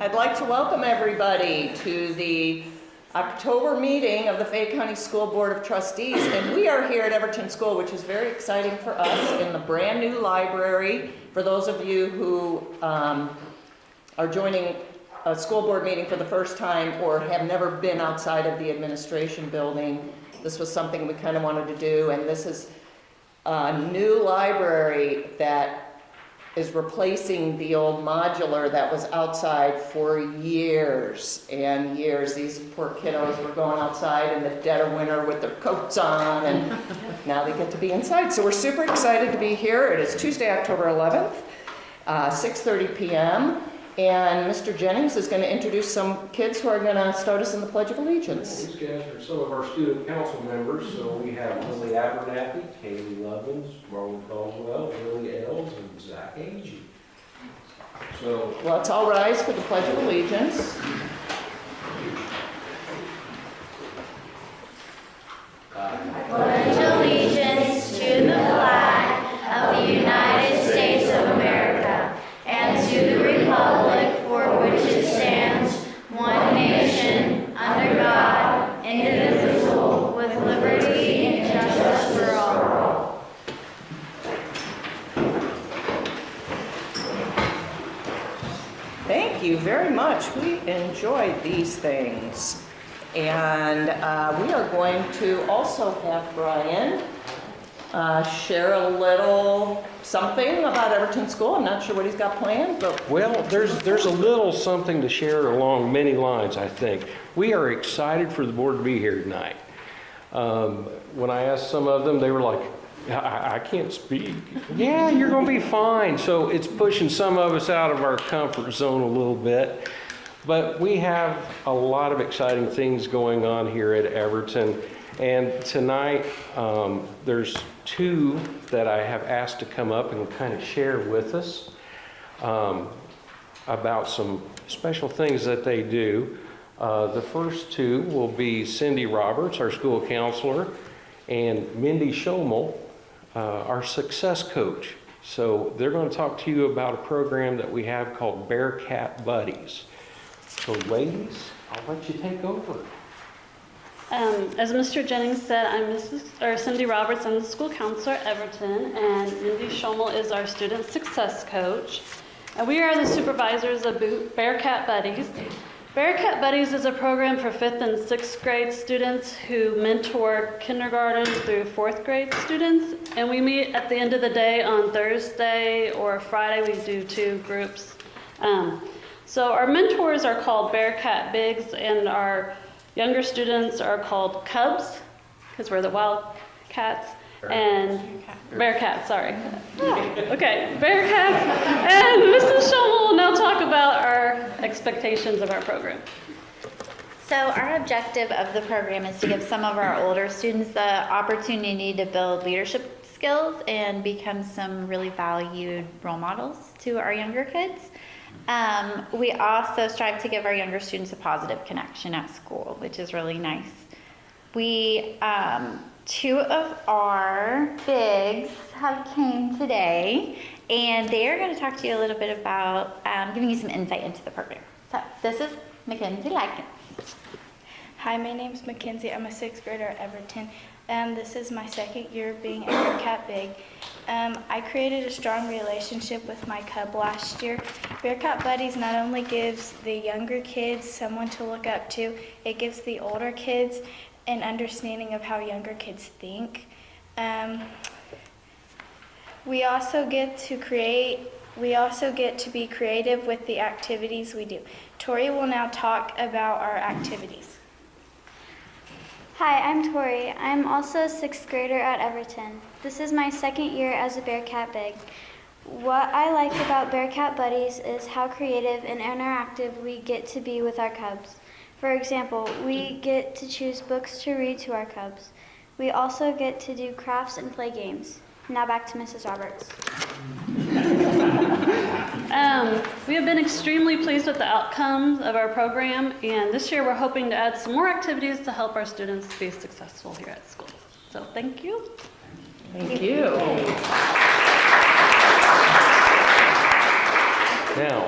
I'd like to welcome everybody to the October meeting of the Fayette County School Board of Trustees. And we are here at Everton School, which is very exciting for us, in the brand new library. For those of you who are joining a school board meeting for the first time or have never been outside of the administration building, this was something we kind of wanted to do. And this is a new library that is replacing the old modular that was outside for years and years. These poor kiddos were going outside in the dead of winter with their coats on, and now they get to be inside. So we're super excited to be here. It is Tuesday, October 11th, 6:30 p.m. And Mr. Jennings is going to introduce some kids who are going to start us in the Pledge of Allegiance. These guys are some of our student council members. So we have Lily Abernathy, Kaylee Lovins, Marlon Caldwell, Lily Ells, and Zach Agee. So Let's all rise for the Pledge of Allegiance. Pledge allegiance to the flag of the United States of America and to the republic for which it stands, one nation, under God, indivisible, with liberty and justice for all. Thank you very much. We enjoyed these things. And we are going to also have Brian share a little something about Everton School. I'm not sure what he's got planned, but well, there's a little something to share along many lines, I think. We are excited for the board to be here tonight. When I asked some of them, they were like, I can't speak. Yeah, you're going to be fine. So it's pushing some of us out of our comfort zone a little bit. But we have a lot of exciting things going on here at Everton. And tonight, there's two that I have asked to come up and kind of share with us about some special things that they do. The first two will be Cindy Roberts, our school counselor, and Mindy Schomel, our success coach. So they're going to talk to you about a program that we have called Bearcat Buddies. So ladies, I'll let you take over. As Mr. Jennings said, I'm Cindy Roberts. I'm the school counselor at Everton, and Mindy Schomel is our student success coach. And we are the supervisors of Bearcat Buddies. Bearcat Buddies is a program for 5th and 6th grade students who mentor kindergarten through 4th grade students. And we meet at the end of the day on Thursday or Friday. We do 2 groups. So our mentors are called Bearcat Bigs, and our younger students are called Cubs, because we're the Wildcats, and Bearcats, sorry. Okay, Bearcats. And Mrs. Schomel will now talk about our expectations of our program. So our objective of the program is to give some of our older students the opportunity to build leadership skills and become some really valued role models to our younger kids. We also strive to give our younger students a positive connection at school, which is really nice. We, 2 of our bigs have came today, and they are going to talk to you a little bit about giving you some insight into the program. So this is Mackenzie Likens. Hi, my name is Mackenzie. I'm a 6th grader at Everton, and this is my 2nd year being a Bearcat Big. I created a strong relationship with my cub last year. Bearcat Buddies not only gives the younger kids someone to look up to, it gives the older kids an understanding of how younger kids think. We also get to be creative with the activities we do. Tori will now talk about our activities. Hi, I'm Tori. I'm also a 6th grader at Everton. This is my 2nd year as a Bearcat Big. What I like about Bearcat Buddies is how creative and interactive we get to be with our cubs. For example, we get to choose books to read to our cubs. We also get to do crafts and play games. Now back to Mrs. Roberts. We have been extremely pleased with the outcomes of our program, and this year we're hoping to add some more activities to help our students be successful here at school. So thank you. thank you. Now,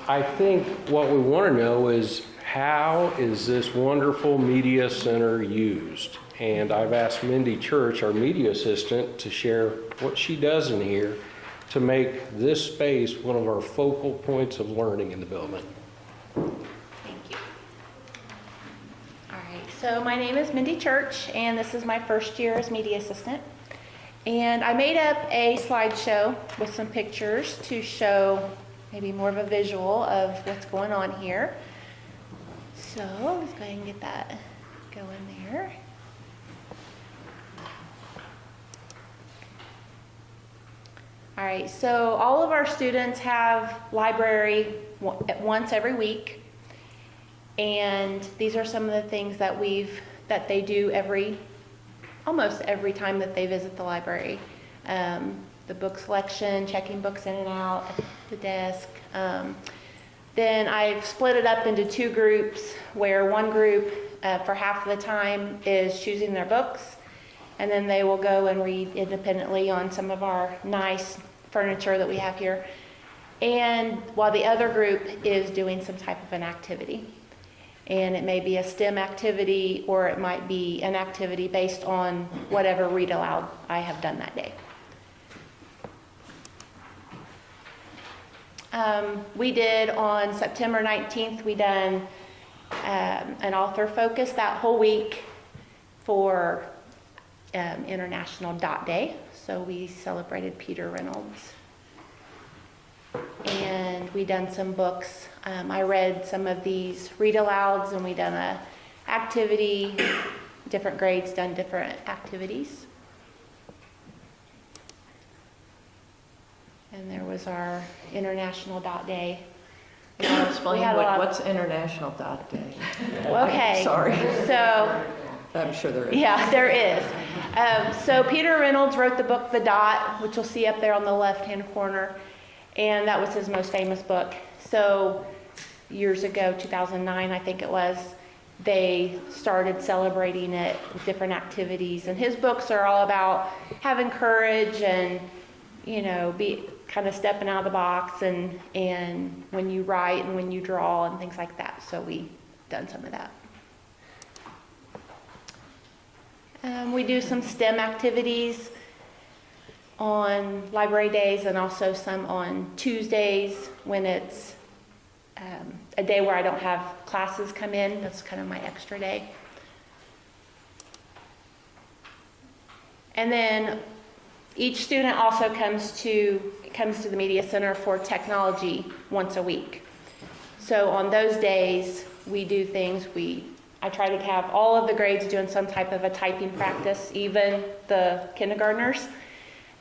I think what we want to know is, how is this wonderful media center used? And I've asked Mindy Church, our media assistant, to share what she does in here to make this space one of our focal points of learning in the building. Thank you. All right, so my name is Mindy Church, and this is my first year as media assistant. And I made up a slideshow with some pictures to show maybe more of a visual of what's going on here. So let's go ahead and get that going there. All right, so all of our students have library once every week. And these are some of the things that they do almost every time that they visit the library. The book selection, checking books in and out at the desk. Then I've split it up into two groups, where one group for half of the time is choosing their books, and then they will go and read independently on some of our nice furniture that we have here. And while the other group is doing some type of an activity. And it may be a STEM activity, or it might be an activity based on whatever read aloud I have done that day. We did on September 19th, we done an author focus that whole week for International Dot Day. So we celebrated Peter Reynolds. And we done some books. I read some of these read alouds, and we done a activity, different grades done different activities. And there was our International Dot Day. Explain We had a lot- what's International Dot Day. Okay. Sorry, So, I'm sure there is. yeah, there is. So Peter Reynolds wrote the book The Dot, which you'll see up there on the left-hand corner. And that was his most famous book. So years ago, 2009, I think it was, they started celebrating it with different activities. And his books are all about having courage and, be kind of stepping out of the box, and when you write and when you draw and things like that. So we done some of that. We do some STEM activities on library days, and also some on Tuesdays when it's a day where I don't have classes come in. That's kind of my extra day. And then each student also comes to the Media Center for technology once a week. So on those days, we do things. I try to have all of the grades doing some type of a typing practice, even the kindergartners.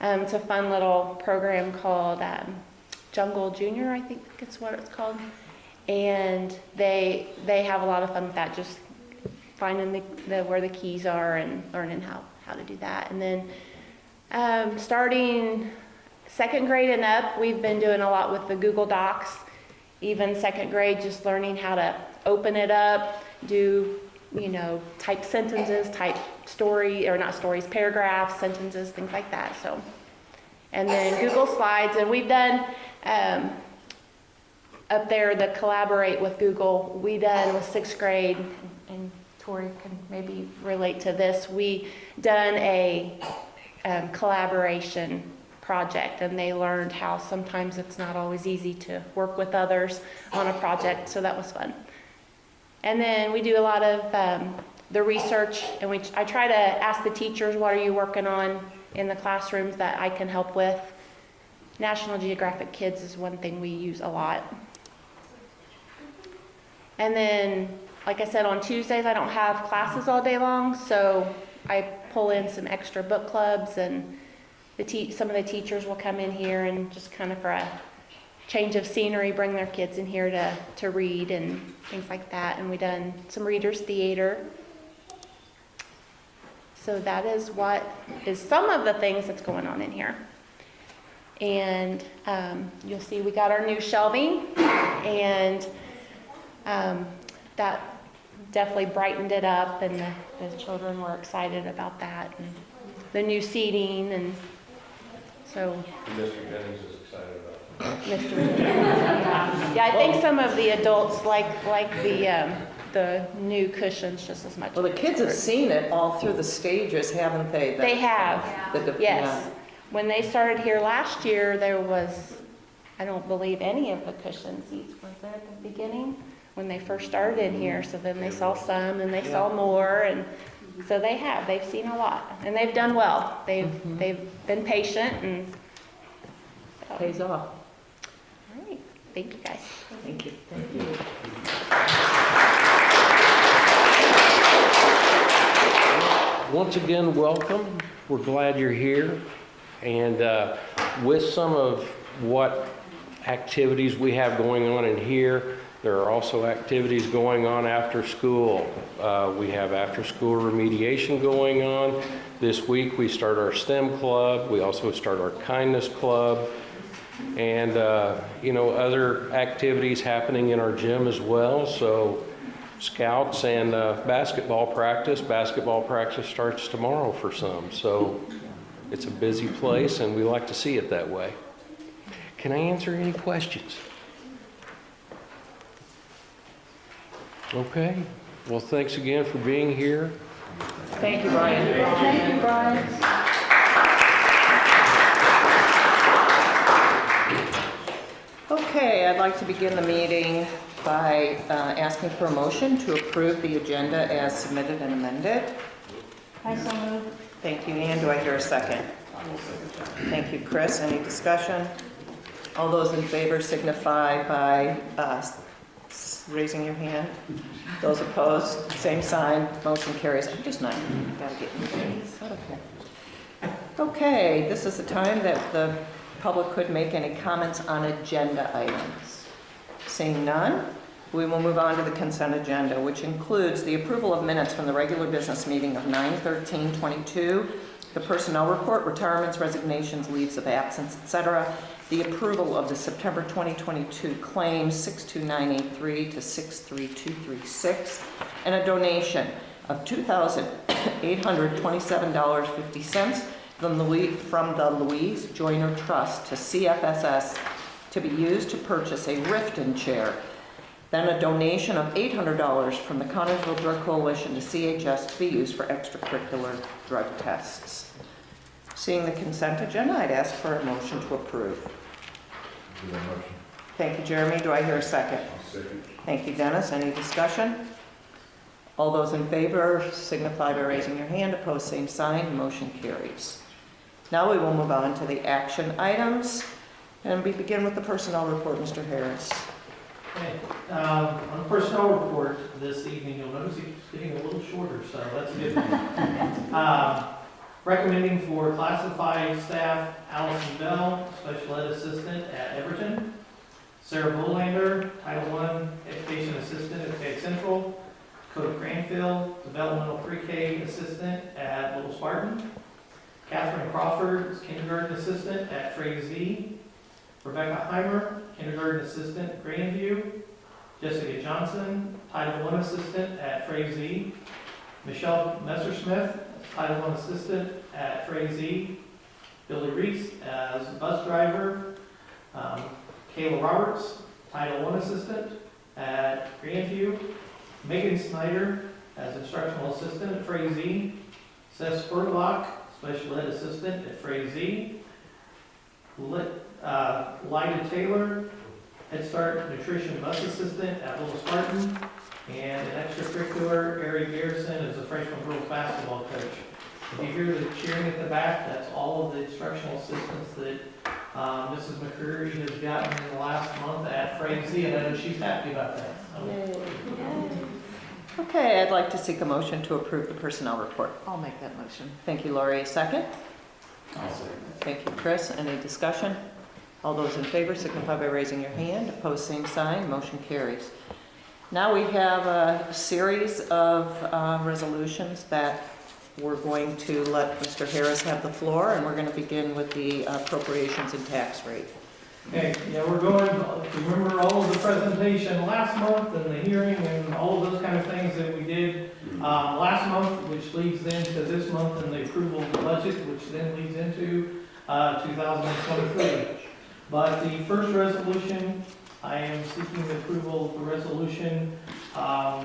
It's a fun little program called Jungle Junior, I think it's what it's called. And they have a lot of fun with that, just finding where the keys are and learning how to do that. And then starting second grade and up, we've been doing a lot with the Google Docs. Even second grade, just learning how to open it up, do, type sentences, type paragraphs, sentences, things like that. So, and then Google Slides, and we've done up there the collaborate with Google. We done with sixth grade, and Tori can maybe relate to this. We done a collaboration project, and they learned how sometimes it's not always easy to work with others on a project, so that was fun. And then we do a lot of the research, and I try to ask the teachers, what are you working on in the classrooms that I can help with. National Geographic Kids is one thing we use a lot. And then, like I said, on Tuesdays I don't have classes all day long, so I pull in some extra book clubs, and some of the teachers will come in here and just kind of for a change of scenery, bring their kids in here to read and things like that. And we done some readers theater. So that is what is some of the things that's going on in here. And you'll see we got our new shelving, and that definitely brightened it up, and the children were excited about that, and the new seating, and so Mr. Jennings is excited about it. Mr. Yeah, I think some of the adults like the new cushions just as much. Well, the kids have seen it all through the stages, haven't they? They have, The- yes. When they started here last year, there was, I don't believe any of the cushion seats was there at the beginning when they first started in here. So then they saw some and they saw more, and so they've seen a lot, and they've done well. They've been patient, and so. Pays off. All right, thank you guys. Thank you. Thank you. Once again, welcome. We're glad you're here. And with some of what activities we have going on in here, there are also activities going on after school. We have after school remediation going on. This week we start our STEM club. We also start our kindness club. And, other activities happening in our gym as well. So scouts and basketball practice. Basketball practice starts tomorrow for some. So it's a busy place, and we like to see it that way. Can I answer any questions? Okay. Well, thanks again for being here. Thank you, Brian. Thank you, Brian. Okay, I'd like to begin the meeting by asking for a motion to approve the agenda as submitted and amended. I so move. Thank you, Ann. Do I hear a second? Thank you, Chris. Any discussion? All those in favor signify by raising your hand. Those opposed, same sign. Motion carries. I'm just not, gotta get these out of here. Okay, this is the time that the public could make any comments on agenda items. Seeing none, we will move on to the consent agenda, which includes the approval of minutes from the regular business meeting of 9/13/22, the personnel report, retirements, resignations, leaves of absence, etc., the approval of the September 2022 claims 62983 to 63236, and a donation of $2,827.50 from the Louise Joyner Trust to CFSS to be used to purchase a Riften chair. Then a donation of $800 from the Connersville Drug Coalition to CHS to be used for extracurricular drug tests. Seeing the consent agenda, I'd ask for a motion to approve. Thank you, Jeremy. Do I hear a second? Second. Thank you, Dennis. Any discussion? All those in favor signify by raising your hand. Opposed, same sign. Motion carries. Now we will move on to the action items, and we begin with the personnel report. Mr. Harris. Okay, on the personnel report this evening, you'll notice it's getting a little shorter, so that's a good thing. Recommending for classified staff, Allison Bell, special ed assistant at Everton, Sarah Bolander, Title I education assistant at Fayette Central, Dakota Cranfield, developmental pre-K assistant at Little Spartan, Catherine Crawford, kindergarten assistant at Frazee, Rebecca Heimer, kindergarten assistant at Grandview, Jessica Johnson, Title I assistant at Frazee, Michelle Messersmith, Title I assistant at Frazee, Billy Reese as bus driver, Kayla Roberts, Title I assistant at Grandview, Megan Snyder as instructional assistant at Frazee, Seth Spurlock, special ed assistant at Frazee, Lyda Taylor, Head Start nutrition bus assistant at Little Spartan, and an extracurricular, Ari Garrison is a freshman girls basketball coach. If you hear the cheering at the back, that's all of the instructional assistants that Mrs. McCreary has gotten in the last month at Frazee, and I know she's happy about that. So, Okay, I'd like to seek a motion to approve the personnel report. I'll make that motion. Thank you, Lori. A second? I'll second. Thank you, Chris. Any discussion? All those in favor signify by raising your hand. Opposed, same sign. Motion carries. Now we have a series of resolutions that we're going to let Mr. Harris have the floor, and we're going to begin with the appropriations and tax rate. Okay, yeah, we're going, remember all of the presentation last month and the hearing and all of those kind of things that we did last month, which leads into this month and the approval of the budget, which then leads into 2023. But the first resolution I am seeking the approval of the resolution, all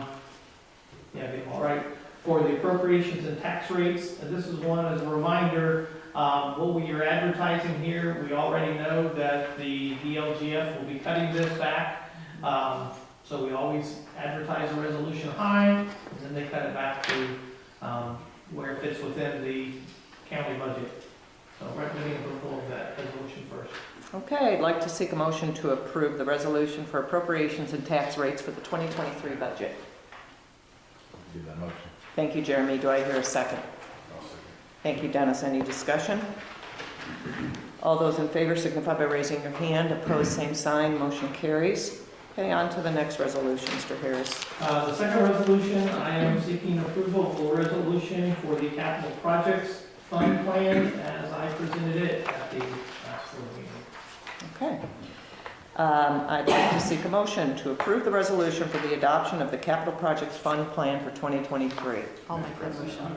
right, for the appropriations and tax rates. And this is one, as a reminder, what we are advertising here, we already know that the DLGF will be cutting this back. So we always advertise a resolution high, and then they cut it back to where it fits within the county budget. So recommending approval of that resolution first. Okay, I'd like to seek a motion to approve the resolution for appropriations and tax rates for the 2023 budget. Do that motion. Thank you, Jeremy. Do I hear a second? I'll second. Thank you, Dennis. Any discussion? All those in favor signify by raising your hand. Opposed, same sign. Motion carries. Okay, on to the next resolution, Mr. Harris. The second resolution, I am seeking approval for resolution for the capital projects fund plan as I presented it at the last board meeting. Okay. I'd like to seek a motion to approve the resolution for the adoption of the capital projects fund plan for 2023. I'll make that motion.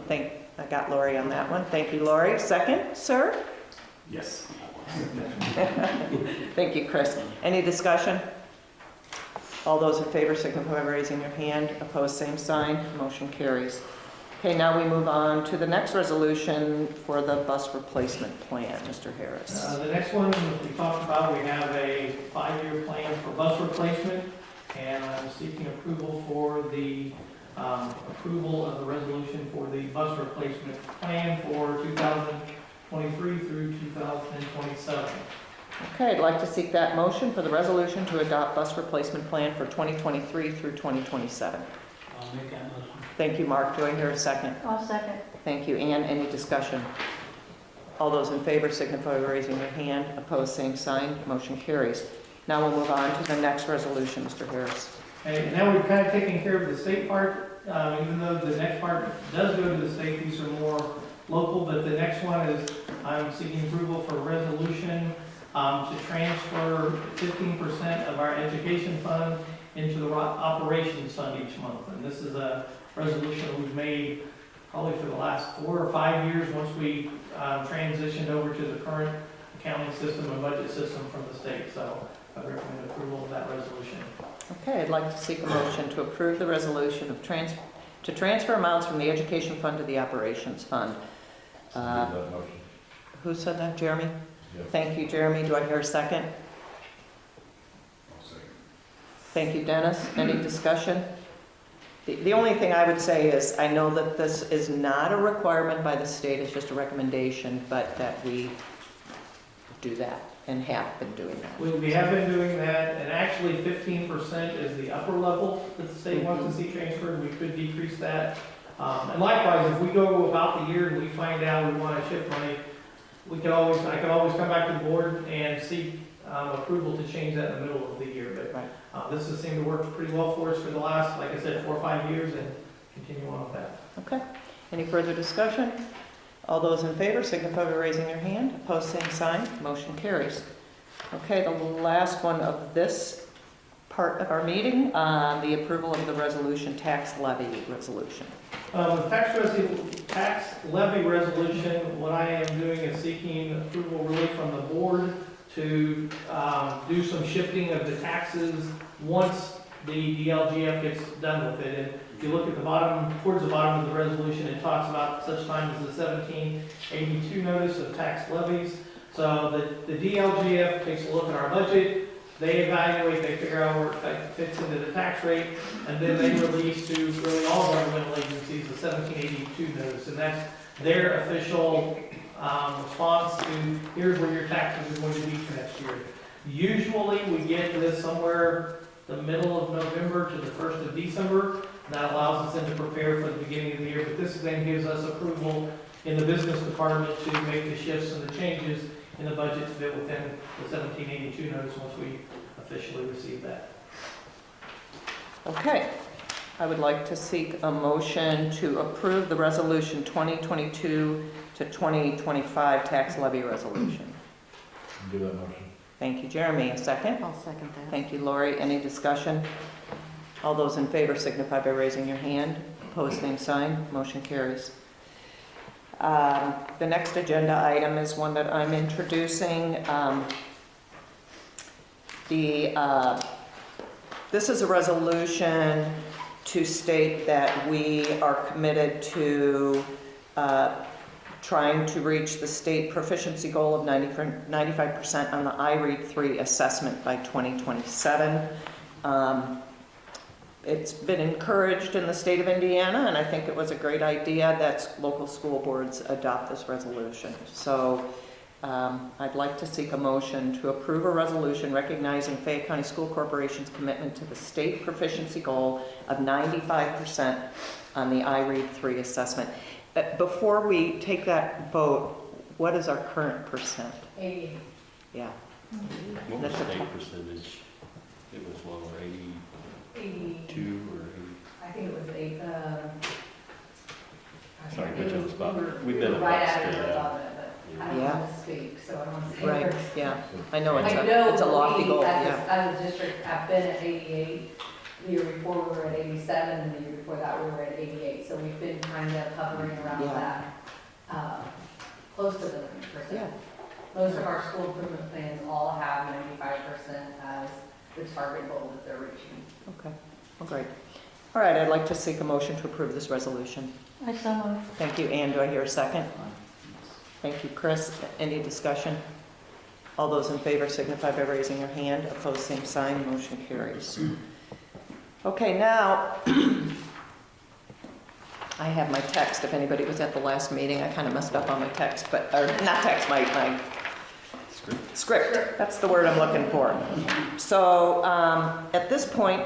I got Lori on that one. Thank you, Lori. Second, sir? Yes. Thank you, Chris. Any discussion? All those in favor signify by raising your hand. Opposed, same sign. Motion carries. Okay, now we move on to the next resolution for the bus replacement plan. Mr. Harris. The next one, as we talked about, we have a 5-year plan for bus replacement, and I'm seeking approval for the approval of the resolution for the bus replacement plan for 2023 through 2027. Okay, I'd like to seek that motion for the resolution to adopt bus replacement plan for 2023 through 2027. I'll make that motion. Thank you, Mark. Do I hear a second? I'll second. Thank you, Ann. Any discussion? All those in favor signify by raising your hand. Opposed, same sign. Motion carries. Now we'll move on to the next resolution, Mr. Harris. Okay, and now we've kind of taken care of the state part, even though the next part does go to the state, these are more local, but the next one is I'm seeking approval for a resolution to transfer 15% of our education fund into the operations fund each month. And this is a resolution we've made probably for the last 4 or 5 years once we transitioned over to the current accounting system and budget system from the state. So I recommend approval of that resolution. Okay, I'd like to seek a motion to approve the resolution of to transfer amounts from the education fund to the operations fund. Do that motion. Who said that? Jeremy? Yep. Thank you, Jeremy. Do I hear a second? I'll second. Thank you, Dennis. Any discussion? The only thing I would say is, I know that this is not a requirement by the state, it's just a recommendation, but that we do that and have been doing that. We have been doing that, and actually 15% is the upper level that the state wants to see transferred. We could decrease that. And likewise, if we go about the year and we find out we want to shift money, I could always come back to the board and seek approval to change that in the middle of the year. But this has seemed to work pretty well for us for the last, like I said, 4 or 5 years, and continue on with that. Okay. Any further discussion? All those in favor signify by raising your hand. Opposed, same sign. Motion carries. Okay, the last one of this part of our meeting, the approval of the resolution, tax levy resolution. The tax levy resolution, what I am doing is seeking approval really from the board to do some shifting of the taxes once the DLGF gets done with it. And if you look at the bottom, towards the bottom of the resolution, it talks about such time as the 1782 notice of tax levies. So the DLGF takes a look at our budget, they evaluate, they figure out where it fits into the tax rate, and then they release to really all governmental agencies the 1782 notice. And that's their official response to, here's where your taxes are going to be for next year. Usually we get this somewhere the middle of November to the 1st of December. That allows us then to prepare for the beginning of the year, but this then gives us approval in the business department to make the shifts and the changes in the budget to fit within the 1782 notice once we officially receive that. Okay. I would like to seek a motion to approve the resolution 2022 to 2025 tax levy resolution. Do that motion. Thank you, Jeremy. A second? I'll second that. Thank you, Lori. Any discussion? All those in favor signify by raising your hand. Opposed, same sign. Motion carries. The next agenda item is one that I'm introducing. This is a resolution to state that we are committed to trying to reach the state proficiency goal of 95% on the iRead 3 assessment by 2027. It's been encouraged in the state of Indiana, and I think it was a great idea that local school boards adopt this resolution. So I'd like to seek a motion to approve a resolution recognizing Fayette County School Corporation's commitment to the state proficiency goal of 95% on the iRead 3 assessment. Before we take that vote, what is our current percent? 88. Yeah. What was That's a the tough- state percentage? It was lower, 82 or 80? I think it was 8. Sorry, it which was- was about- we were- we've we been were about right at state, it yeah. on it, but I don't Yeah. want to speak, so I don't want to say. Right, first. yeah. I know I it's know a lofty we, goal, as yeah. as a district, have been at 88. The year before, we were at 87, and the year before that, we were at 88. So we've been kind of hovering around Yeah. that, close to the 90%. Yeah. Most of our school improvement plans all have 95% as the target goal that they're reaching. Okay, well, great. All right, I'd like to seek a motion to approve this resolution. I so moved. Thank you, Ann. Do I hear a second? Thank you, Chris. Any discussion? All those in favor signify by raising your hand. Opposed, same sign. Motion carries. Okay, now, I have my text. If anybody was at the last meeting, I kind of messed up on my text, but, or not text, my script. That's the word I'm looking for. So at this point,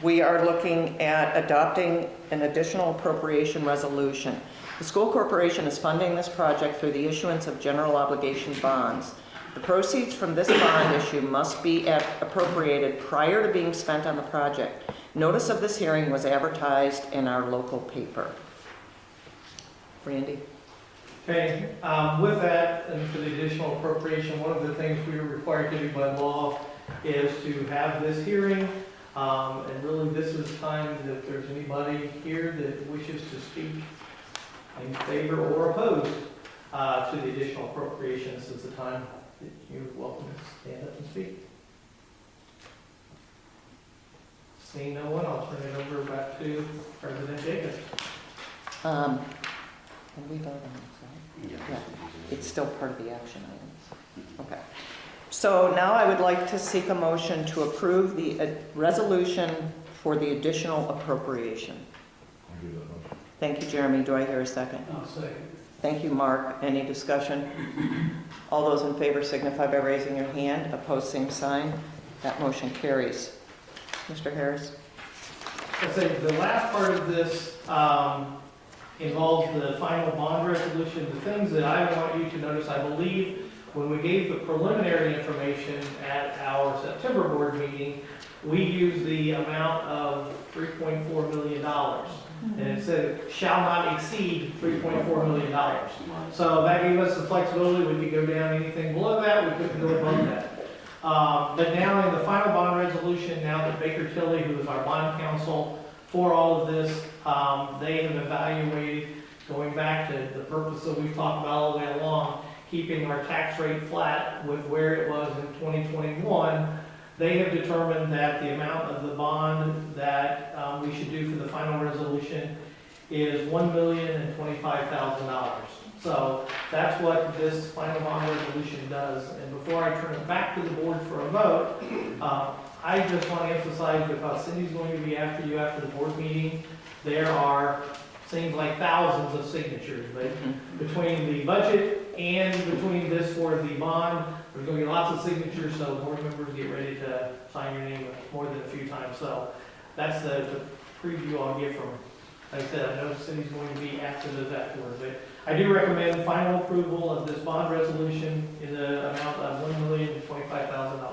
we are looking at adopting an additional appropriation resolution. The school corporation is funding this project through the issuance of general obligation bonds. The proceeds from this bond issue must be appropriated prior to being spent on the project. Notice of this hearing was advertised in our local paper. Randy? Okay, with that, and for the additional appropriation, one of the things we are required to do by law is to have this hearing. And really, this is time that if there's anybody here that wishes to speak in favor or opposed to the additional appropriation, this is the time that you're welcome to stand up and speak. Seeing no one, I'll turn it over back to President Jacobs. Can we vote on this, right? Yeah. It's still part of the action items. Okay. So now I would like to seek a motion to approve the resolution for the additional appropriation. I'll do that motion. Thank you, Jeremy. Do I hear a second? I'll second. Thank you, Mark. Any discussion? All those in favor signify by raising your hand. Opposed, same sign. That motion carries. Mr. Harris? I'd say the last part of this involves the final bond resolution. The things that I want you to notice, I believe, when we gave the preliminary information at our September board meeting, we used the amount of $3.4 million. And it said it shall not exceed $3.4 million. So that gave us the flexibility. We could go down anything below that. We couldn't go above that. But now in the final bond resolution, now that Baker Tilly, who is our bond counsel for all of this, they have evaluated, going back to the purpose that we've talked about all the way along, keeping our tax rate flat with where it was in 2021, they have determined that the amount of the bond that we should do for the final resolution is $1,025,000. So that's what this final bond resolution does. And before I turn it back to the board for a vote, I just want to emphasize, because Cindy's going to be after you after the board meeting, there are, seems like thousands of signatures, but between the budget and between this for the bond, there's going to be lots of signatures, so board members get ready to sign your name more than a few times. So that's the preview I'll give from, like I said, I know Cindy's going to be after those afterwards. But I do recommend final approval of this bond resolution in the amount of $1,025,000.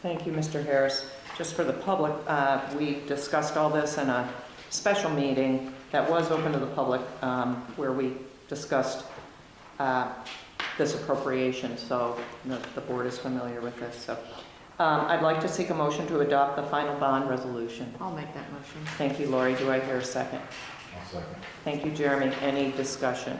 Thank you, Mr. Harris. Just for the public, we discussed all this in a special meeting that was open to the public, where we discussed this appropriation, so the board is familiar with this. So I'd like to seek a motion to adopt the final bond resolution. I'll make that motion. Thank you, Lori. Do I hear a second? I'll second. Thank you, Jeremy. Any discussion?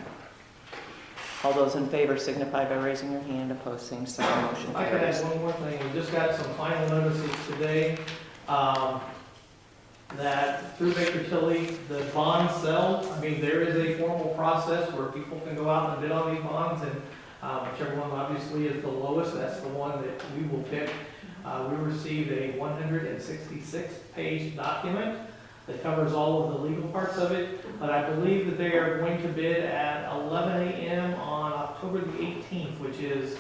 All those in favor signify by raising your hand. Opposed, same sign. Motion If I could add carries. one more thing, we just got some final notices today, that through Baker Tilly, the bond sell, I mean, there is a formal process where people can go out and bid on these bonds, and whichever one obviously is the lowest, that's the one that we will pick. We received a 166-page document that covers all of the legal parts of it, but I believe that they are going to bid at 11 a.m. on October the 18th, which is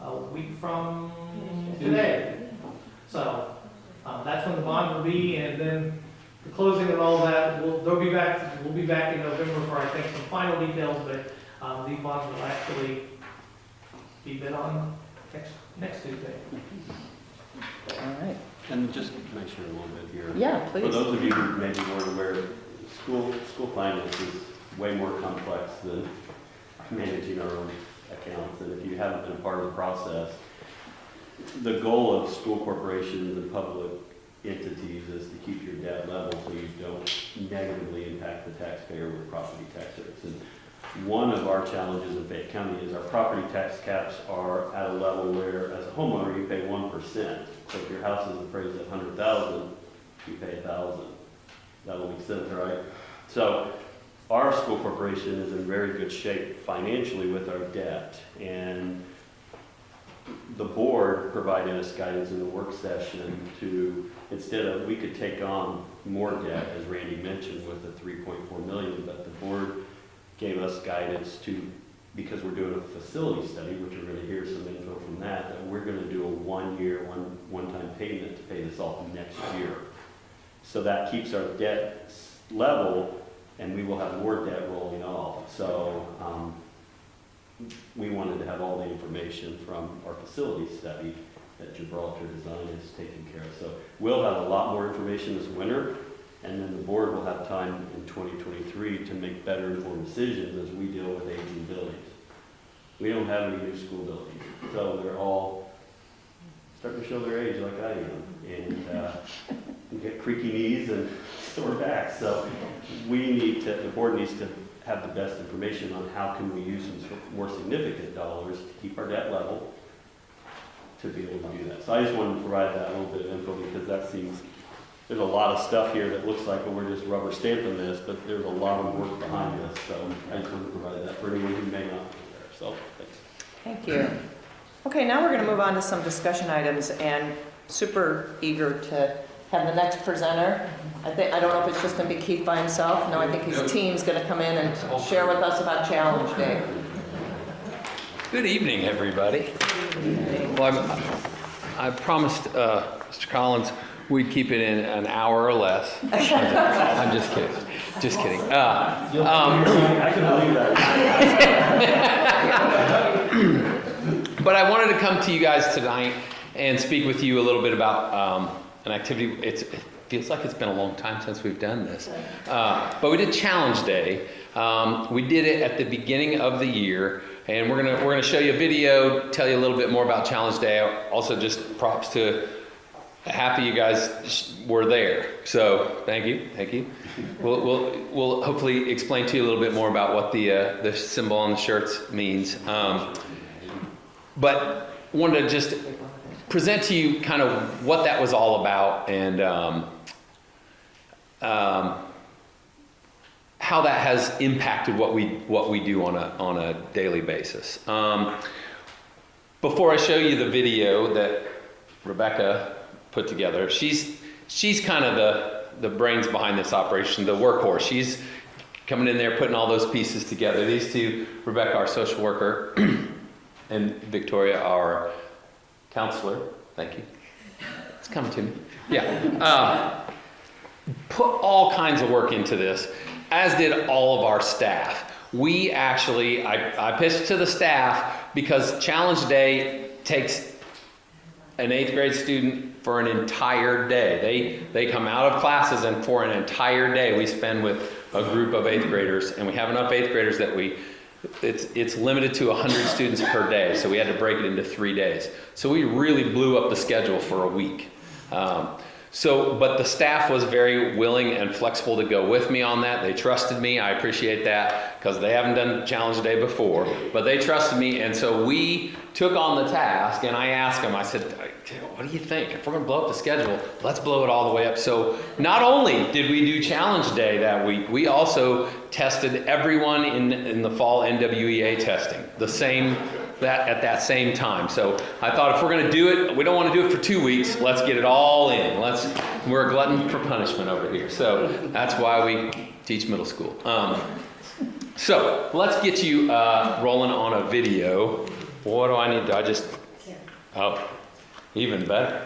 a week from today. So that's when the bond will be, and then the closing and all that, we'll be back in November for, I think, some final details, but these bonds will actually be bid on next Tuesday. All right. And just to make sure a little bit here. Yeah, For please. those of you who maybe weren't aware, school finance is way more complex than managing our own accounts. And if you haven't been a part of the process, the goal of school corporations and public entities is to keep your debt level so you don't negatively impact the taxpayer with property tax rates. And one of our challenges in Fayette County is our property tax caps are at a level where, as a homeowner, you pay 1%. So if your house is appraised at $100,000, you pay $1,000. That will make sense, right? So our school corporation is in very good shape financially with our debt, and the board provided us guidance in the work session to, instead of, we could take on more debt, as Randy mentioned, with the $3.4 million, but the board gave us guidance to, because we're doing a facility study, which we're going to hear some info from that we're going to do a one-time payment to pay this off next year. So that keeps our debt level, and we will have more debt rolling off. So we wanted to have all the information from our facility study that Gibraltar Design is taking care of. So we'll have a lot more information this winter, and then the board will have time in 2023 to make better informed decisions as we deal with aging buildings. We don't have any new school buildings, so they're all starting to show their age like I am, and you get creaky knees and sore backs. So the board needs to have the best information on how can we use some more significant dollars to keep our debt level to be able to do that. So I just wanted to provide that little bit of info because that seems, there's a lot of stuff here that looks like we're just rubber stamping this, but there's a lot of work behind this. So I just wanted to provide that for anyone who may not be there. So thanks. Thank you. Okay, now we're going to move on to some discussion items, and super eager to have the next presenter. I don't know if it's just going to be Keith by himself. No, I think his team's going to come in and share with us about Challenge Day. Good evening, everybody. Well, I promised Mr. Collins we'd keep it in an hour or less. I'm just kidding. Just kidding. I can believe that. But I wanted to come to you guys tonight and speak with you a little bit about an activity. It feels like it's been a long time since we've done this. But we did Challenge Day. We did it at the beginning of the year. And we're gonna show you a video, tell you a little bit more about Challenge Day. Also, just props to half of you guys were there. So thank you. We'll hopefully explain to you a little bit more about what the symbol on the shirts means. But wanted to just present to you kind of what that was all about and how that has impacted what we do on a daily basis. Before I show you the video that Rebecca put together, she's kind of the brains behind this operation, the workhorse. She's coming in there putting all those pieces together. These two, Rebecca, our social worker, and Victoria, our counselor. Thank you. It's coming to me. Yeah. Put all kinds of work into this, as did all of our staff. We actually, I pitched to the staff because Challenge Day takes an 8th grade student for an entire day. They come out of classes, and for an entire day we spend with a group of 8th graders, and we have enough 8th graders that it's limited to 100 students per day, so we had to break it into 3 days. So we really blew up the schedule for a week. So, but the staff was very willing and flexible to go with me on that. They trusted me. I appreciate that because they haven't done Challenge Day before, but they trusted me. And so we took on the task, and I asked them, I said, what do you think? If we're going to blow up the schedule, let's blow it all the way up. So not only did we do Challenge Day that week, we also tested everyone in the fall NWEA testing, at that same time. So I thought if we're going to do it, we don't want to do it for 2 weeks. Let's get it all in. We're a glutton for punishment over here. So that's why we teach middle school. So let's get you rolling on a video. What do I need to, oh, even better.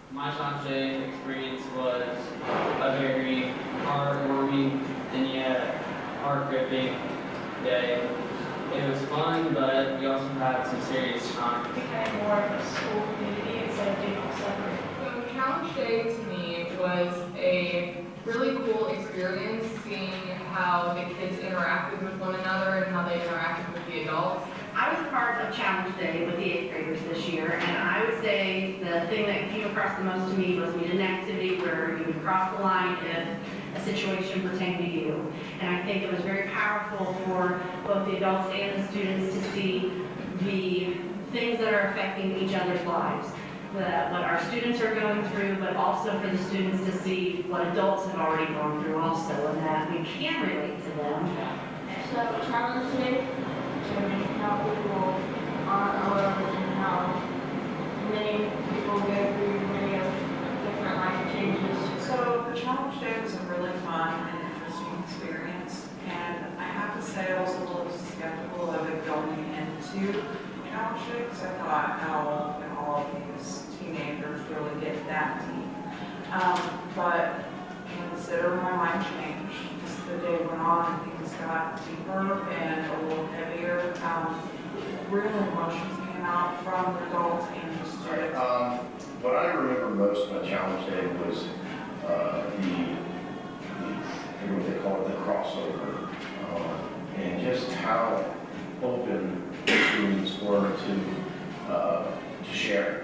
My Challenge Day experience was a very heartwarming and yet heart-gripping day. It was fun, but we also had some serious challenges. We had more of a school community instead of doing all separate. So Challenge Day to me was a really cool experience, seeing how the kids interacted with one another and how they interacted with the adults. I was part of Challenge Day with the 8th graders this year, and I would say the thing that came across the most to me was we did an activity where you would cross the line if a situation pertained to you. And I think it was very powerful for both the adults and the students to see the things that are affecting each other's lives. What our students are going through, but also for the students to see what adults have already gone through also, and that we can relate to them. So Challenge Day, how people aren't alone and how many people go through many of different life changes. So the Challenge Day was a really fun and interesting experience, and I have to say I was a little skeptical of it going into Challenge Day because I thought how can all of these teenagers really get that deep. But consider my mind changed as the day went on and things got deeper and a little heavier. Real emotions came out from the adults and the students. What I remember most about Challenge Day was what they call it, the crossover, and just how open the students were to share.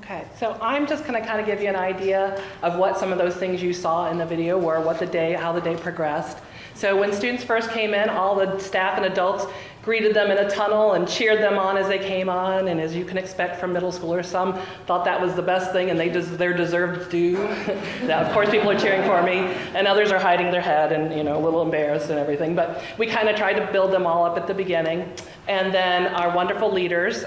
Okay, so I'm just going to kind of give you an idea of what some of those things you saw in the video were, how the day progressed. So when students first came in, all the staff and adults greeted them in a tunnel and cheered them on as they came on. And as you can expect from middle schoolers, some thought that was the best thing and their deserved due. That, of course, people are cheering for me, and others are hiding their head and a little embarrassed and everything. But we kind of tried to build them all up at the beginning. And then our wonderful leaders,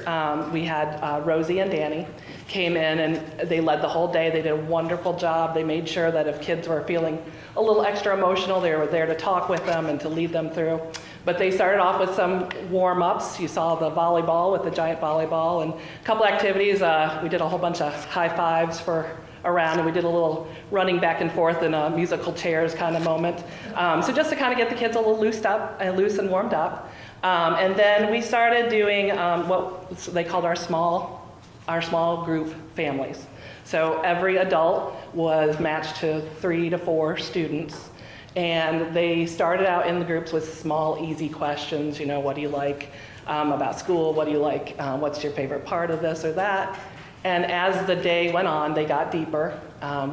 we had Rosie and Danny, came in and they led the whole day. They did a wonderful job. They made sure that if kids were feeling a little extra emotional, they were there to talk with them and to lead them through. But they started off with some warm-ups. You saw the volleyball with the giant volleyball and a couple activities. We did a whole bunch of high fives around, and we did a little running back and forth in a musical chairs kind of moment. So just to kind of get the kids a little loose and warmed up. And then we started doing what they called our small group families. So every adult was matched to 3 to 4 students. And they started out in the groups with small, easy questions. What do you like about school? What do you like? What's your favorite part of this or that? And as the day went on, they got deeper.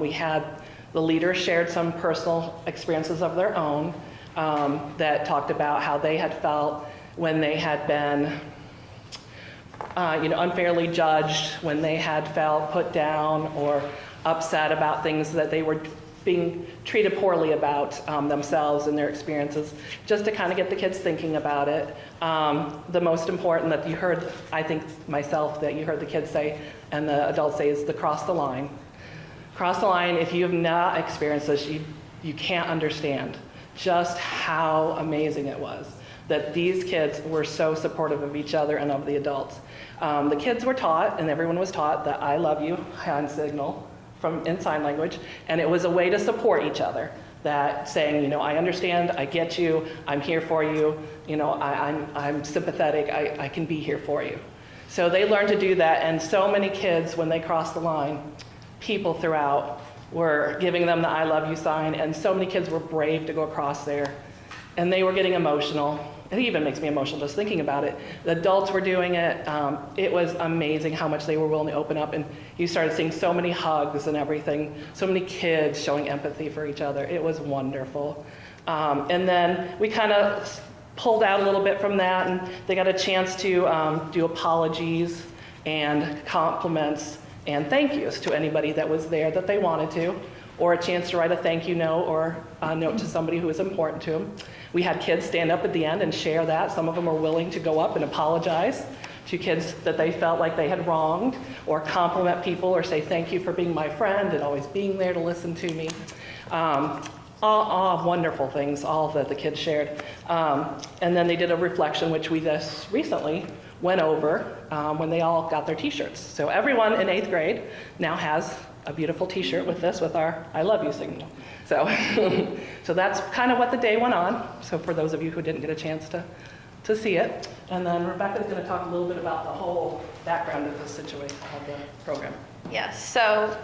We had the leaders shared some personal experiences of their own that talked about how they had felt when they had been unfairly judged, when they had felt put down or upset about things that they were being treated poorly about themselves and their experiences, just to kind of get the kids thinking about it. The most important that you heard, I think myself, that you heard the kids say and the adults say is the cross the line. Cross the line, if you have not experienced this, you can't understand just how amazing it was that these kids were so supportive of each other and of the adults. The kids were taught, and everyone was taught, that I love you hand signal in sign language, and it was a way to support each other. That saying, I understand, I get you, I'm here for you, I'm sympathetic, I can be here for you. So they learned to do that, and so many kids, when they crossed the line, people throughout were giving them the I love you sign, and so many kids were brave to go across there, and they were getting emotional. It even makes me emotional just thinking about it. The adults were doing it. It was amazing how much they were willing to open up, and you started seeing so many hugs and everything, so many kids showing empathy for each other. It was wonderful. And then we kind of pulled out a little bit from that, and they got a chance to do apologies and compliments and thank yous to anybody that was there that they wanted to, or a chance to write a thank you note or a note to somebody who was important to them. We had kids stand up at the end and share that. Some of them were willing to go up and apologize to kids that they felt like they had wronged, or compliment people or say thank you for being my friend and always being there to listen to me. All wonderful things, all that the kids shared. And then they did a reflection, which we just recently went over when they all got their t-shirts. So everyone in 8th grade now has a beautiful t-shirt with our I love you signal. So, so that's kind of what the day went on. So for those of you who didn't get a chance to see it. And then Rebecca's going to talk a little bit about the whole background of the situation, of the program. Yes, so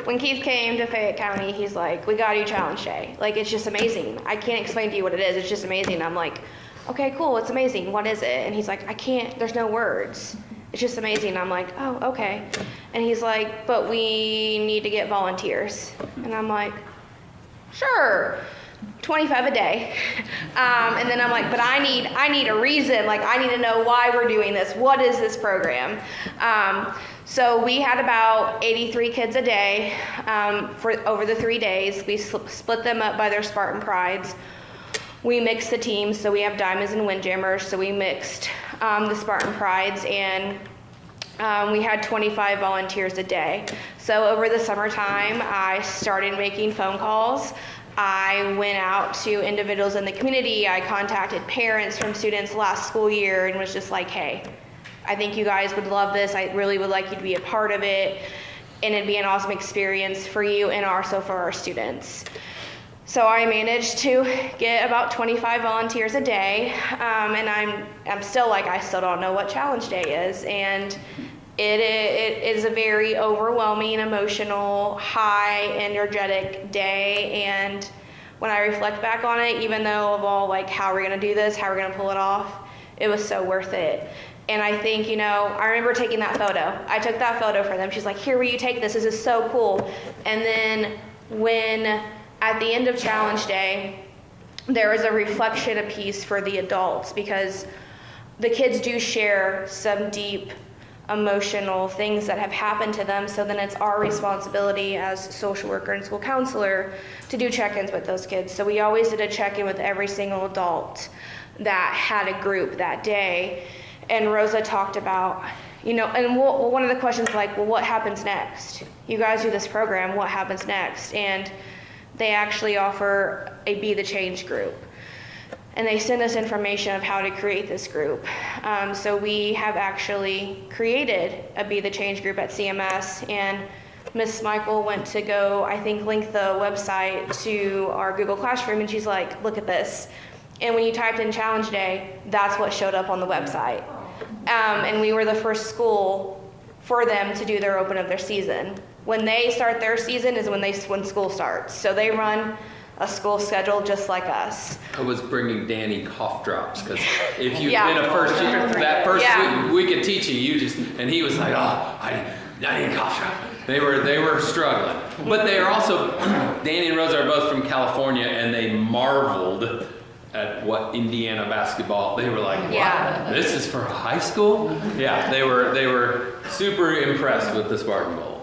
when Keith came to Fayette County, he's like, we got you Challenge Day. Like, it's just amazing. I can't explain to you what it is. It's just amazing. I'm like, okay, cool, it's amazing. What is it? And he's like, I can't, there's no words. It's just amazing. I'm like, oh, okay. And he's like, but we need to get volunteers. And I'm like, sure, 25 a day. And then I'm like, but I need a reason. Like, I need to know why we're doing this. What is this program? So we had about 83 kids a day for over the 3 days. We split them up by their Spartan Prides. We mixed the teams, so we have Diamonds and Windjammers. So we mixed the Spartan Prides, and we had 25 volunteers a day. So over the summertime, I started making phone calls. I went out to individuals in the community. I contacted parents from students last school year and was just like, hey, I think you guys would love this. I really would like you to be a part of it, and it'd be an awesome experience for you and also for our students. So I managed to get about 25 volunteers a day, and I'm still like, I still don't know what Challenge Day is, and it is a very overwhelming, emotional, high, energetic day, and when I reflect back on it, even though of all like, how are we gonna do this, how are we gonna pull it off, it was so worth it. And I think, I remember taking that photo. I took that photo for them. She's like, here, will you take this? This is so cool. And then when, at the end of Challenge Day, there was a reflection piece for the adults, because the kids do share some deep emotional things that have happened to them. So then it's our responsibility as social worker and school counselor to do check-ins with those kids. So we always did a check-in with every single adult that had a group that day. And Rosa talked about, and one of the questions like, well, what happens next? You guys do this program, what happens next? And they actually offer a Be the Change group. And they send us information of how to create this group. So we have actually created a Be the Change group at CMS, and Miss Michael went to go, I think, link the website to our Google Classroom, and she's like, look at this. And when you typed in Challenge Day, that's what showed up on the website. And we were the first school for them to do their open of their season. When they start their season is when school starts. So they run a school schedule just like us. I was bringing Danny cough drops, because if you've Yeah. been a first year, that first Yeah. week of teaching, and he was like, I need a cough drop. They were struggling. But they are also, Danny and Rosa are both from California, and they marveled at what Indiana basketball, they were like, wow, Yeah. this is for high school? Yeah, they were super impressed with the Spartan Bowl.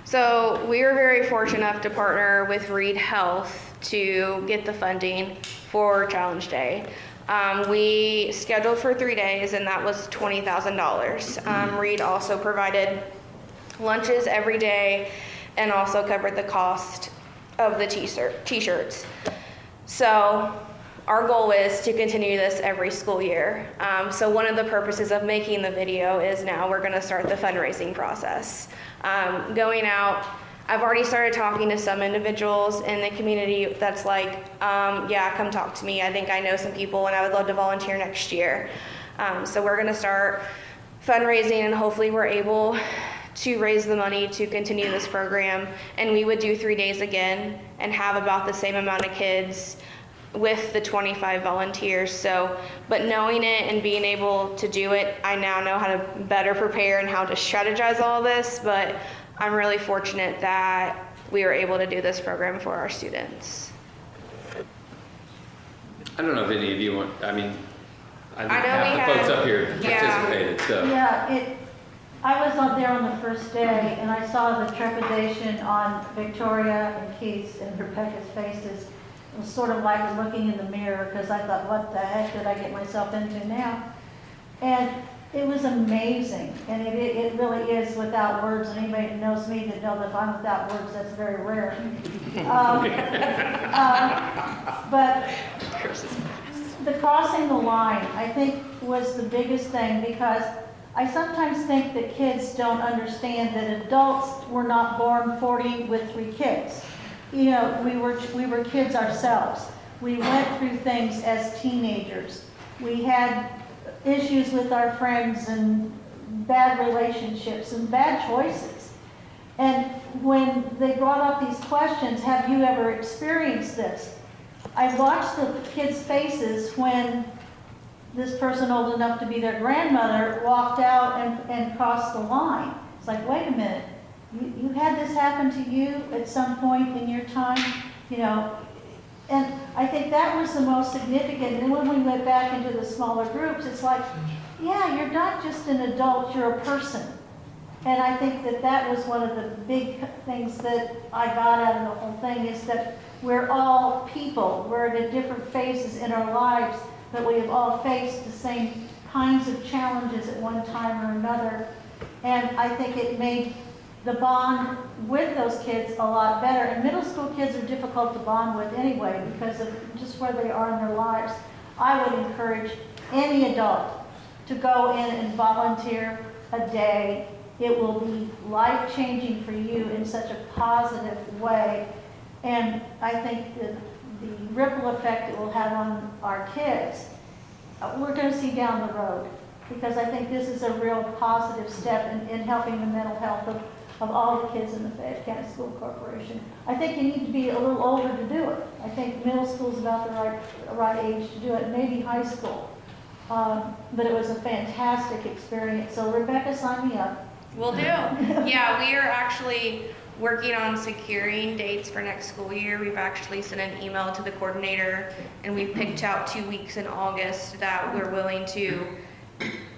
So we were very fortunate enough to partner with Reed Health to get the funding for Challenge Day. We scheduled for 3 days, and that was $20,000. Reed also provided lunches every day and also covered the cost of the t-shirts. So our goal is to continue this every school year. So one of the purposes of making the video is now we're gonna start the fundraising process. Going out, I've already started talking to some individuals in the community that's like, yeah, come talk to me. I think I know some people and I would love to volunteer next year. So we're gonna start fundraising, and hopefully we're able to raise the money to continue this program. And we would do 3 days again and have about the same amount of kids with the 25 volunteers. So, but knowing it and being able to do it, I now know how to better prepare and how to strategize all this, but I'm really fortunate that we were able to do this program for our students. I don't know if any of you want, I think I know half we the had- folks up here yeah. participated, so. Yeah, I was on there on the first day, and I saw the trepidation on Victoria and Keith's and Rebecca's faces. It was sort of like looking in the mirror, because I thought, what the heck did I get myself into now? And it was amazing, and it really is without words. And anybody that knows me that knows that if I'm without words, that's very rare. But the crossing the line, I think, was the biggest thing, because I sometimes think that kids don't understand that adults were not born 40 with 3 kids. We were kids ourselves. We went through things as teenagers. We had issues with our friends and bad relationships and bad choices. And when they brought up these questions, have you ever experienced this? I watched the kids' faces when this person old enough to be their grandmother walked out and crossed the line. It's like, wait a minute, you had this happen to you at some point in your time, and I think that was the most significant. And then when we went back into the smaller groups, it's like, yeah, you're not just an adult, you're a person. And I think that was one of the big things that I got out of the whole thing, is that we're all people. We're at different phases in our lives, but we have all faced the same kinds of challenges at one time or another. And I think it made the bond with those kids a lot better. And middle school kids are difficult to bond with anyway, because of just where they are in their lives. I would encourage any adult to go in and volunteer a day. It will be life-changing for you in such a positive way. And I think that the ripple effect it will have on our kids, we're going to see down the road, because I think this is a real positive step in helping the mental health of all the kids in the Fayette County School Corporation. I think you need to be a little older to do it. I think middle school is about the right age to do it, maybe high school. But it was a fantastic experience. So Rebecca, sign me up. Will do. Yeah, we are actually working on securing dates for next school year. We've actually sent an email to the coordinator and we picked out 2 weeks in August that we're willing to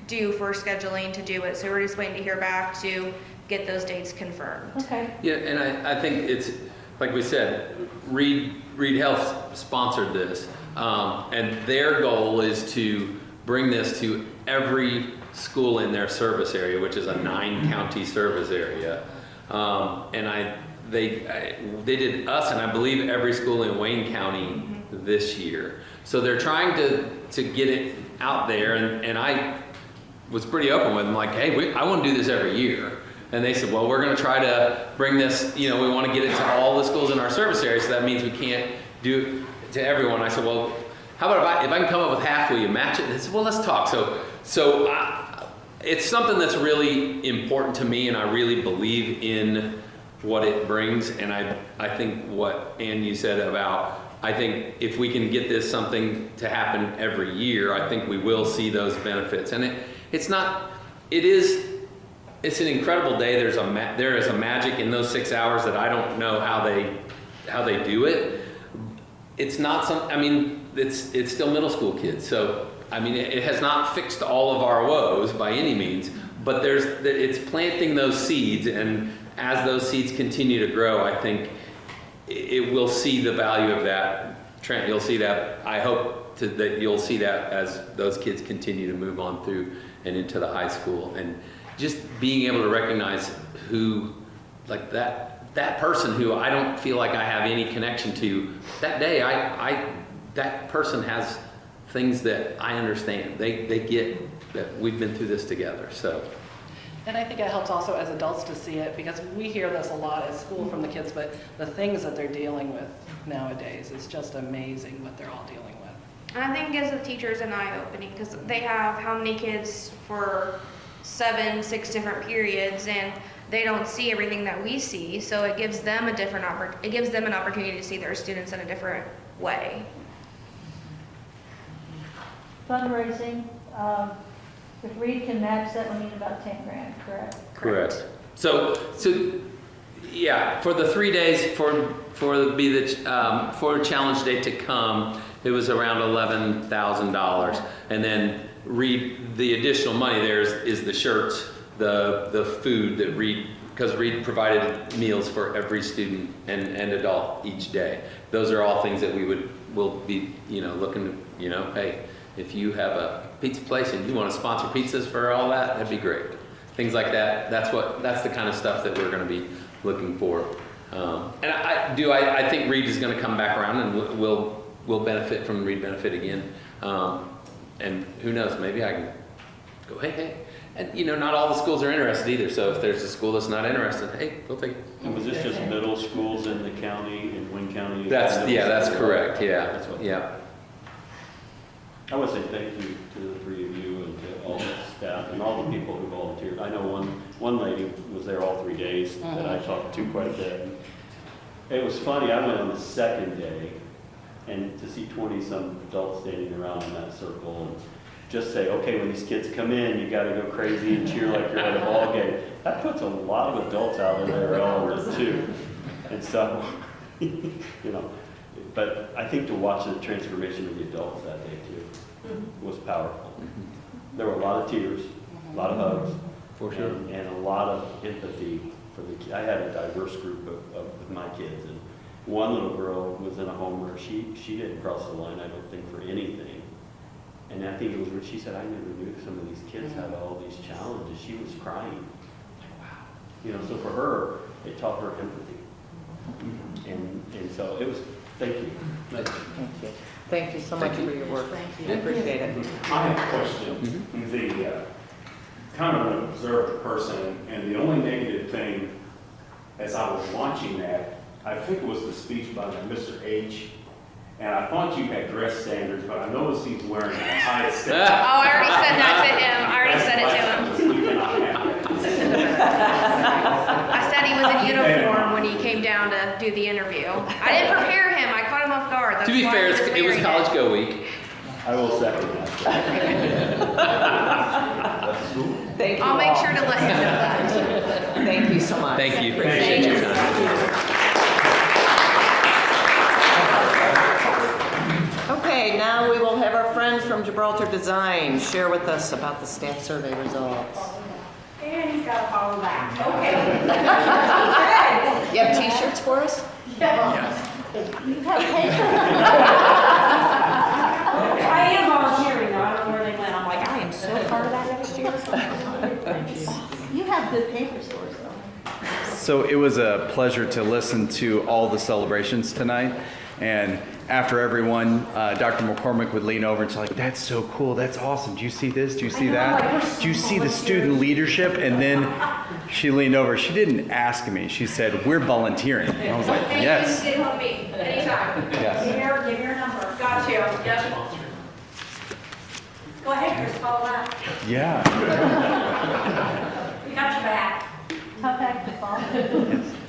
do for scheduling to do it. So we're just waiting to hear back to get those dates confirmed. Okay. Yeah, and I think it's, like we said, Reed Health sponsored this. And their goal is to bring this to every school in their service area, which is a 9-county service area. And they did us, and I believe every school in Wayne County this year. So they're trying to get it out there, and I was pretty open with them, like, hey, I want to do this every year. And they said, well, we're going to try to bring this, we want to get it to all the schools in our service area, so that means we can't do it to everyone. I said, well, how about if I can come up with half, will you match it? They said, well, let's talk. So it's something that's really important to me, and I really believe in what it brings. And I think what Ann, you said about, I think if we can get this something to happen every year, I think we will see those benefits. And it's an incredible day. There is a magic in those 6 hours that I don't know how they do it. It's not it's still middle school kids. So, it has not fixed all of our woes by any means, but it's planting those seeds, and as those seeds continue to grow, I think it will see the value of that. Trent, you'll see that. I hope that you'll see that as those kids continue to move on through and into the high school, and just being able to recognize who, like that person who I don't feel like I have any connection to, that day, that person has things that I understand. They get that we've been through this together, so. And I think it helps also as adults to see it, because we hear this a lot at school from the kids, but the things that they're dealing with nowadays is just amazing what they're all dealing with. And I think it gives the teachers an eye-opening, because they have how many kids for 6 different periods, and they don't see everything that we see. So it gives them an opportunity to see their students in a different way. Fundraising, if Reed can match that, we need about 10 grand, correct? Correct. So yeah, for the 3 days for challenge day to come, it was around $11,000, and then the additional money there is the shirts, the food that because Reed provided meals for every student and adult each day. Those are all things that will be looking to, hey, if you have a pizza place and you want to sponsor pizzas for all that'd be great. Things like that. That's the kind of stuff that we're going to be looking for. And I think Reed is going to come back around, and we'll benefit from Reed Benefit again. And who knows, maybe I can go, hey. And not all the schools are interested either. So if there's a school that's not interested, hey, we'll take it. And was this just middle schools in the county, in Wayne County? That's correct. Yeah. Yeah. I want to say thank you to the 3 of you and to all the staff and all the people who volunteered. I know one lady was there all 3 days that I talked to quite a bit. It was funny, I went on the second day, and to see 20-some adults standing around in that circle and just say, okay, when these kids come in, you got to go crazy and cheer like you're at a ball game. That puts a lot of adults out of their element too. And so, but I think to watch the transformation of the adults that day too was powerful. There were a lot of tears, a lot of hugs, for sure, and a lot of empathy for the kids. I had a diverse group of my kids, and one little girl was in a home where she didn't cross the line, I don't think, for anything. And I think it was where she said, I never knew some of these kids had all these challenges. She was crying. Wow. So for her, it taught her empathy. And so it was, thank you. Thank you. Thank you so much for your work. I appreciate it. I have a question. The kind of an observed person, and the only negative thing as I was watching that, I think it was the speech by Mr. H. And I thought you had dress standards, but I noticed he's wearing a high standard. Oh, I already said that to him. I already said it to him. I said he was in uniform when he came down to do the interview. I didn't prepare him. I caught him off guard. That's To be why fair, he it was wearing College Go Week. I will second that. let him know that. Thank you so much. Thank you. Appreciate your time. Okay, now we will have our friends from Gibraltar Design share with us about the staff survey results. And he's got to follow back. Okay. You have t-shirts for us? You have paper. I am volunteering though. I don't know where they went. I'm like, I am so part of that next year. You have good paper stores though. So it was a pleasure to listen to all the celebrations tonight. And after everyone, Dr. McCormick would lean over and say, like, that's so cool, that's awesome. Do you see this? Do you see that? Do you see the student leadership? And then she leaned over. She didn't ask me. She said, we're volunteering. And I was like, yes. Get home me anytime. Yes. Give me your number. Got you. Yes. Go ahead, Chris, follow that. Yeah. We got your back. Tough act to follow.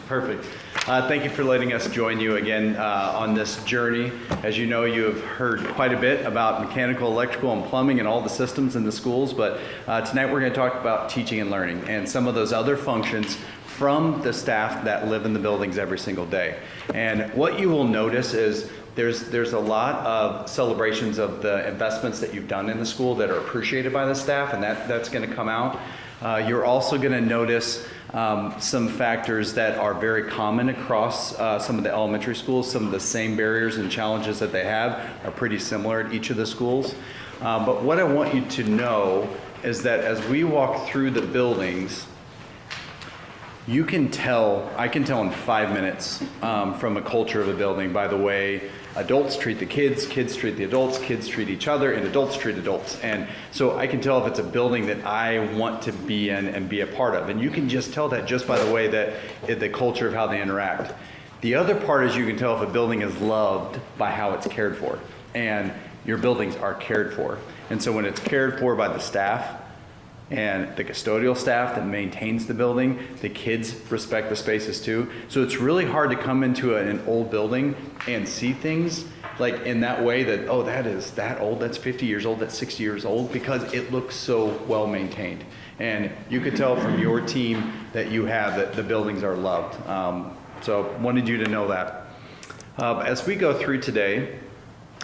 Perfect. Thank you for letting us join you again on this journey. As you know, you have heard quite a bit about mechanical, electrical, and plumbing and all the systems in the schools, but tonight we're going to talk about teaching and learning and some of those other functions from the staff that live in the buildings every single day. And what you will notice is there's a lot of celebrations of the investments that you've done in the school that are appreciated by the staff, and that's going to come out. You're also going to notice some factors that are very common across some of the elementary schools. Some of the same barriers and challenges that they have are pretty similar at each of the schools. But what I want you to know is that as we walk through the buildings, I can tell in 5 minutes from a culture of a building by the way adults treat the kids, kids treat the adults, kids treat each other, and adults treat adults. And so I can tell if it's a building that I want to be in and be a part of. And you can just tell that just by the way that the culture of how they interact. The other part is you can tell if a building is loved by how it's cared for. And your buildings are cared for. And so when it's cared for by the staff, and the custodial staff that maintains the building, the kids respect the spaces too. So it's really hard to come into an old building and see things like in that way that, oh, that is that old, that's 50 years old, that's 60 years old, because it looks so well maintained. And you could tell from your team that you have that the buildings are loved. So wanted you to know that. As we go through today,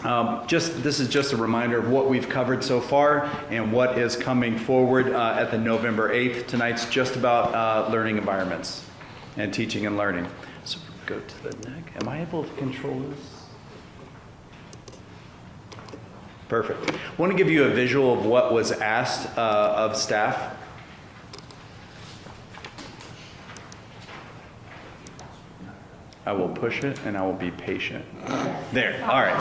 this is just a reminder of what we've covered so far and what is coming forward at the November 8th. Tonight's just about learning environments and teaching and learning. So go to the next. Am I able to control this? Perfect. I want to give you a visual of what was asked of staff. I will push it and I will be patient. There, all right.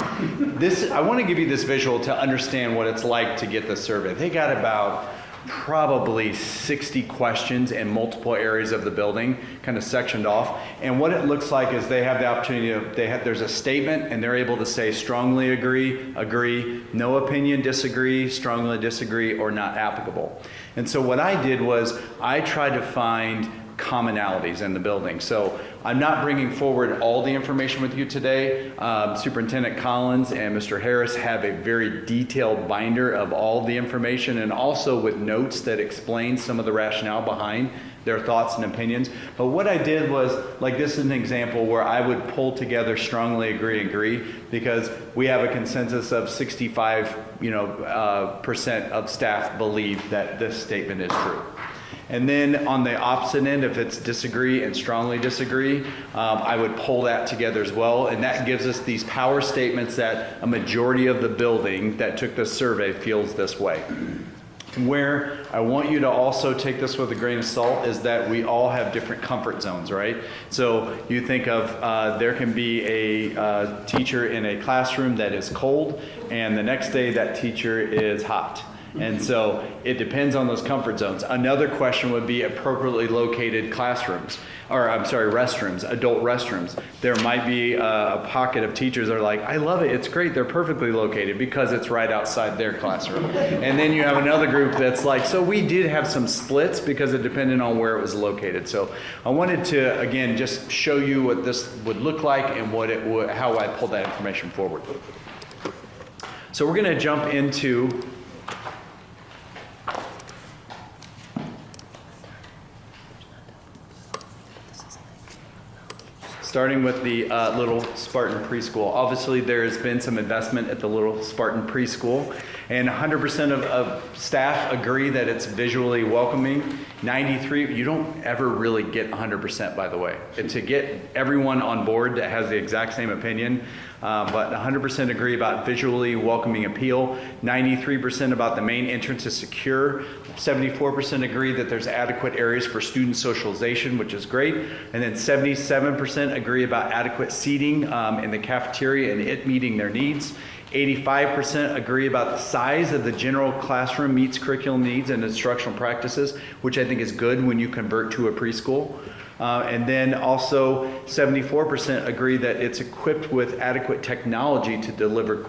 I want to give you this visual to understand what it's like to get the survey. They got about probably 60 questions in multiple areas of the building, kind of sectioned off. And what it looks like is they have the opportunity there's a statement and they're able to say strongly agree, no opinion, disagree, strongly disagree, or not applicable. And so what I did was I tried to find commonalities in the building. So I'm not bringing forward all the information with you today. Superintendent Collins and Mr. Harris have a very detailed binder of all the information and also with notes that explain some of the rationale behind their thoughts and opinions. But what I did was, like this is an example where I would pull together strongly agree, because we have a consensus of 65% of staff believe that this statement is true. And then on the opposite end, if it's disagree and strongly disagree, I would pull that together as well. And that gives us these power statements that a majority of the building that took this survey feels this way. Where I want you to also take this with a grain of salt is that we all have different comfort zones, right? So you think of there can be a teacher in a classroom that is cold, and the next day that teacher is hot. And so it depends on those comfort zones. Another question would be appropriately located restrooms, adult restrooms. There might be a pocket of teachers that are like, I love it, it's great, they're perfectly located because it's right outside their classroom. And then you have another group that's like, so we did have some splits because it depended on where it was located. So I wanted to, again, just show you what this would look like and how I pulled that information forward. So we're going to jump into starting with the Little Spartan Preschool. Obviously, there has been some investment at the Little Spartan Preschool, and 100% of staff agree that it's visually welcoming. 93, you don't ever really get 100%, by the way. And to get everyone on board that has the exact same opinion, but 100% agree about visually welcoming appeal. 93% about the main entrance is secure. 74% agree that there's adequate areas for student socialization, which is great. And then 77% agree about adequate seating in the cafeteria and it meeting their needs. 85% agree about the size of the general classroom meets curriculum needs and instructional practices, which I think is good when you convert to a preschool. And then also 74% agree that it's equipped with adequate technology to deliver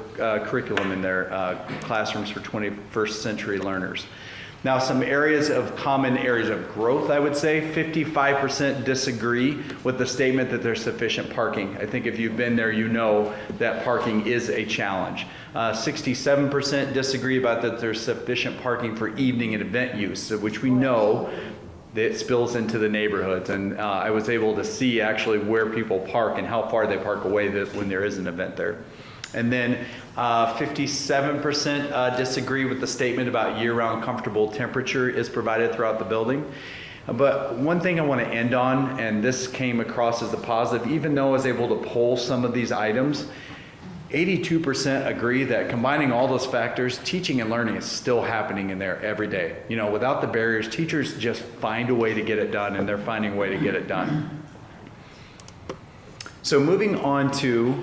curriculum in their classrooms for 21st century learners. Now, some common areas of growth, I would say. 55% disagree with the statement that there's sufficient parking. I think if you've been there, you know that parking is a challenge. 67% disagree about that there's sufficient parking for evening and event use, which we know that spills into the neighborhoods. And I was able to see actually where people park and how far they park away when there is an event there. And then 57% disagree with the statement about year-round comfortable temperature is provided throughout the building. But one thing I want to end on, and this came across as a positive, even though I was able to poll some of these items, 82% agree that combining all those factors, teaching and learning is still happening in there every day. You know, without the barriers, teachers just find a way to get it done, and they're finding a way to get it done. So moving on to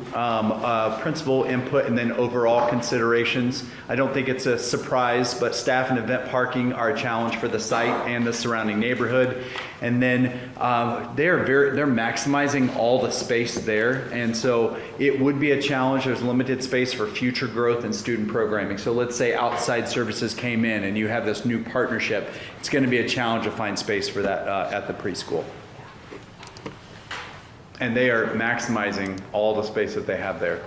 principal input and then overall considerations. I don't think it's a surprise, but staff and event parking are a challenge for the site and the surrounding neighborhood. And then they're maximizing all the space there, and so it would be a challenge. There's limited space for future growth and student programming. So let's say outside services came in and you have this new partnership. It's going to be a challenge to find space for that at the preschool. And they are maximizing all the space that they have there.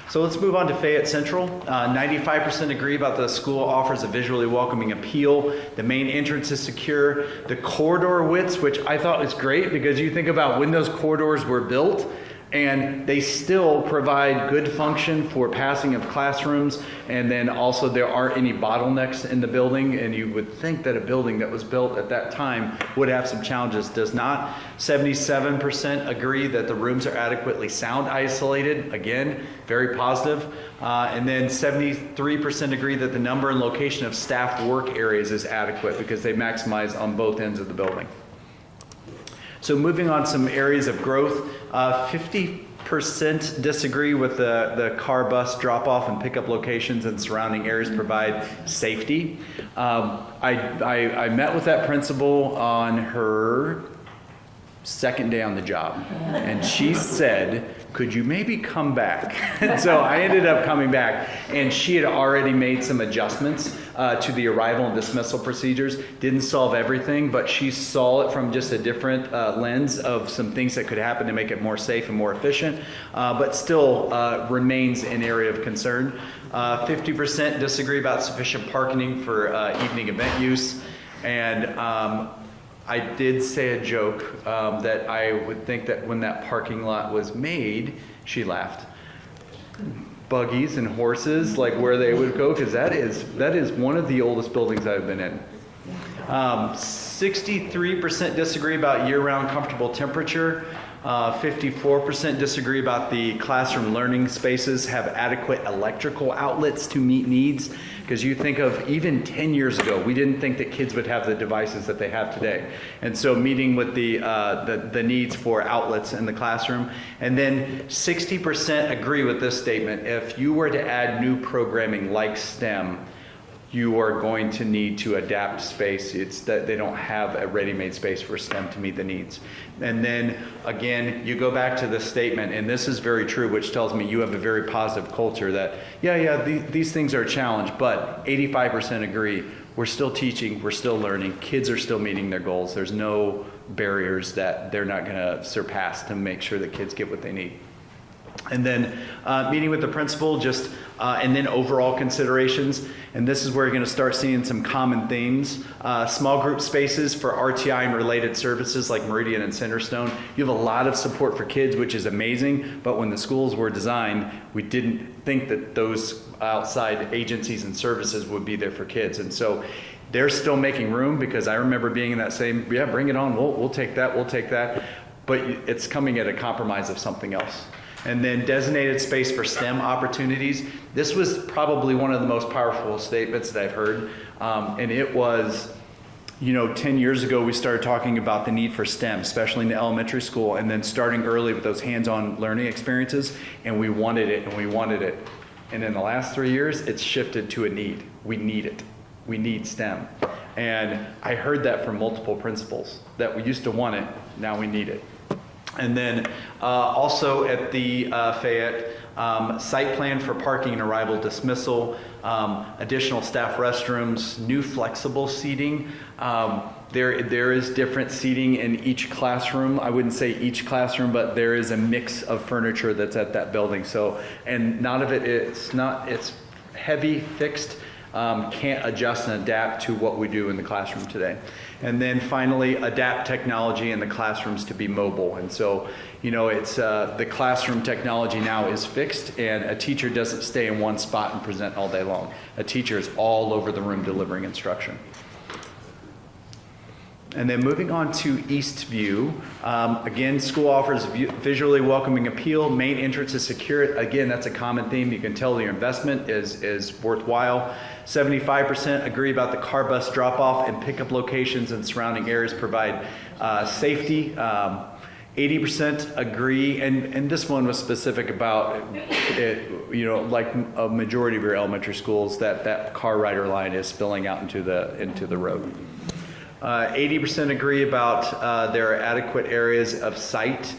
So let's move on to Fayette Central. 95% agree about the school offers a visually welcoming appeal. The main entrance is secure. The corridor widths, which I thought was great because you think about when those corridors were built, and they still provide good function for passing of classrooms, and then also there aren't any bottlenecks in the building, and you would think that a building that was built at that time would have some challenges. Does not. 77% agree that the rooms are adequately sound isolated. Again, very positive. And then 73% agree that the number and location of staff work areas is adequate because they maximize on both ends of the building. So moving on some areas of growth, 50% disagree with the car bus drop-off and pickup locations and surrounding areas provide safety. I met with that principal on her second day on the job, and she said, could you maybe come back? And so I ended up coming back, and she had already made some adjustments to the arrival and dismissal procedures. Didn't solve everything, but she saw it from just a different lens of some things that could happen to make it more safe and more efficient, but still remains an area of concern. 50% disagree about sufficient parking for evening event use, and I did say a joke that I would think that when that parking lot was made, she laughed. Buggies and horses, like where they would go, because that is one of the oldest buildings I've been in. 63% disagree about year-round comfortable temperature. 54% disagree about the classroom learning spaces have adequate electrical outlets to meet needs. Because you think of even 10 years ago, we didn't think that kids would have the devices that they have today. And so meeting with the needs for outlets in the classroom. And then 60% agree with this statement. If you were to add new programming like STEM, you are going to need to adapt space. It's that they don't have a ready-made space for STEM to meet the needs. And then again, you go back to this statement, and this is very true, which tells me you have a very positive culture that, these things are a challenge, but 85% agree. We're still teaching, we're still learning, kids are still meeting their goals. There's no barriers that they're not gonna surpass to make sure that kids get what they need. And then meeting with the principal, and then overall considerations. And this is where you're going to start seeing some common themes. Small group spaces for RTI and related services like Meridian and Centerstone. You have a lot of support for kids, which is amazing. But when the schools were designed, we didn't think that those outside agencies and services would be there for kids. And so they're still making room, because I remember being in that same, yeah, bring it on, we'll take that. But it's coming at a compromise of something else. And then designated space for STEM opportunities. This was probably one of the most powerful statements that I've heard. And it was, 10 years ago, we started talking about the need for STEM, especially in the elementary school, and then starting early with those hands-on learning experiences. And we wanted it, and we wanted it. And in the last 3 years, it's shifted to a need. We need it. We need STEM. And I heard that from multiple principals, that we used to want it, now we need it. And then also at the Fayette, site plan for parking and arrival dismissal, additional staff restrooms, new flexible seating. There is different seating in each classroom. I wouldn't say each classroom, but there is a mix of furniture that's at that building. So, and none of it, it's heavy, fixed, can't adjust and adapt to what we do in the classroom today. And then finally, adapt technology in the classrooms to be mobile. And so, it's the classroom technology now is fixed, and a teacher doesn't stay in one spot and present all day long. A teacher is all over the room delivering instruction. And then moving on to Eastview, again, school offers visually welcoming appeal. Main entrance is secure. Again, that's a common theme. You can tell your investment is worthwhile. 75% agree about the car bus drop-off and pickup locations and surrounding areas provide safety. 80% agree, and this one was specific about it, like a majority of your elementary schools, that car rider line is spilling out into the road. 80% agree about there are adequate areas of site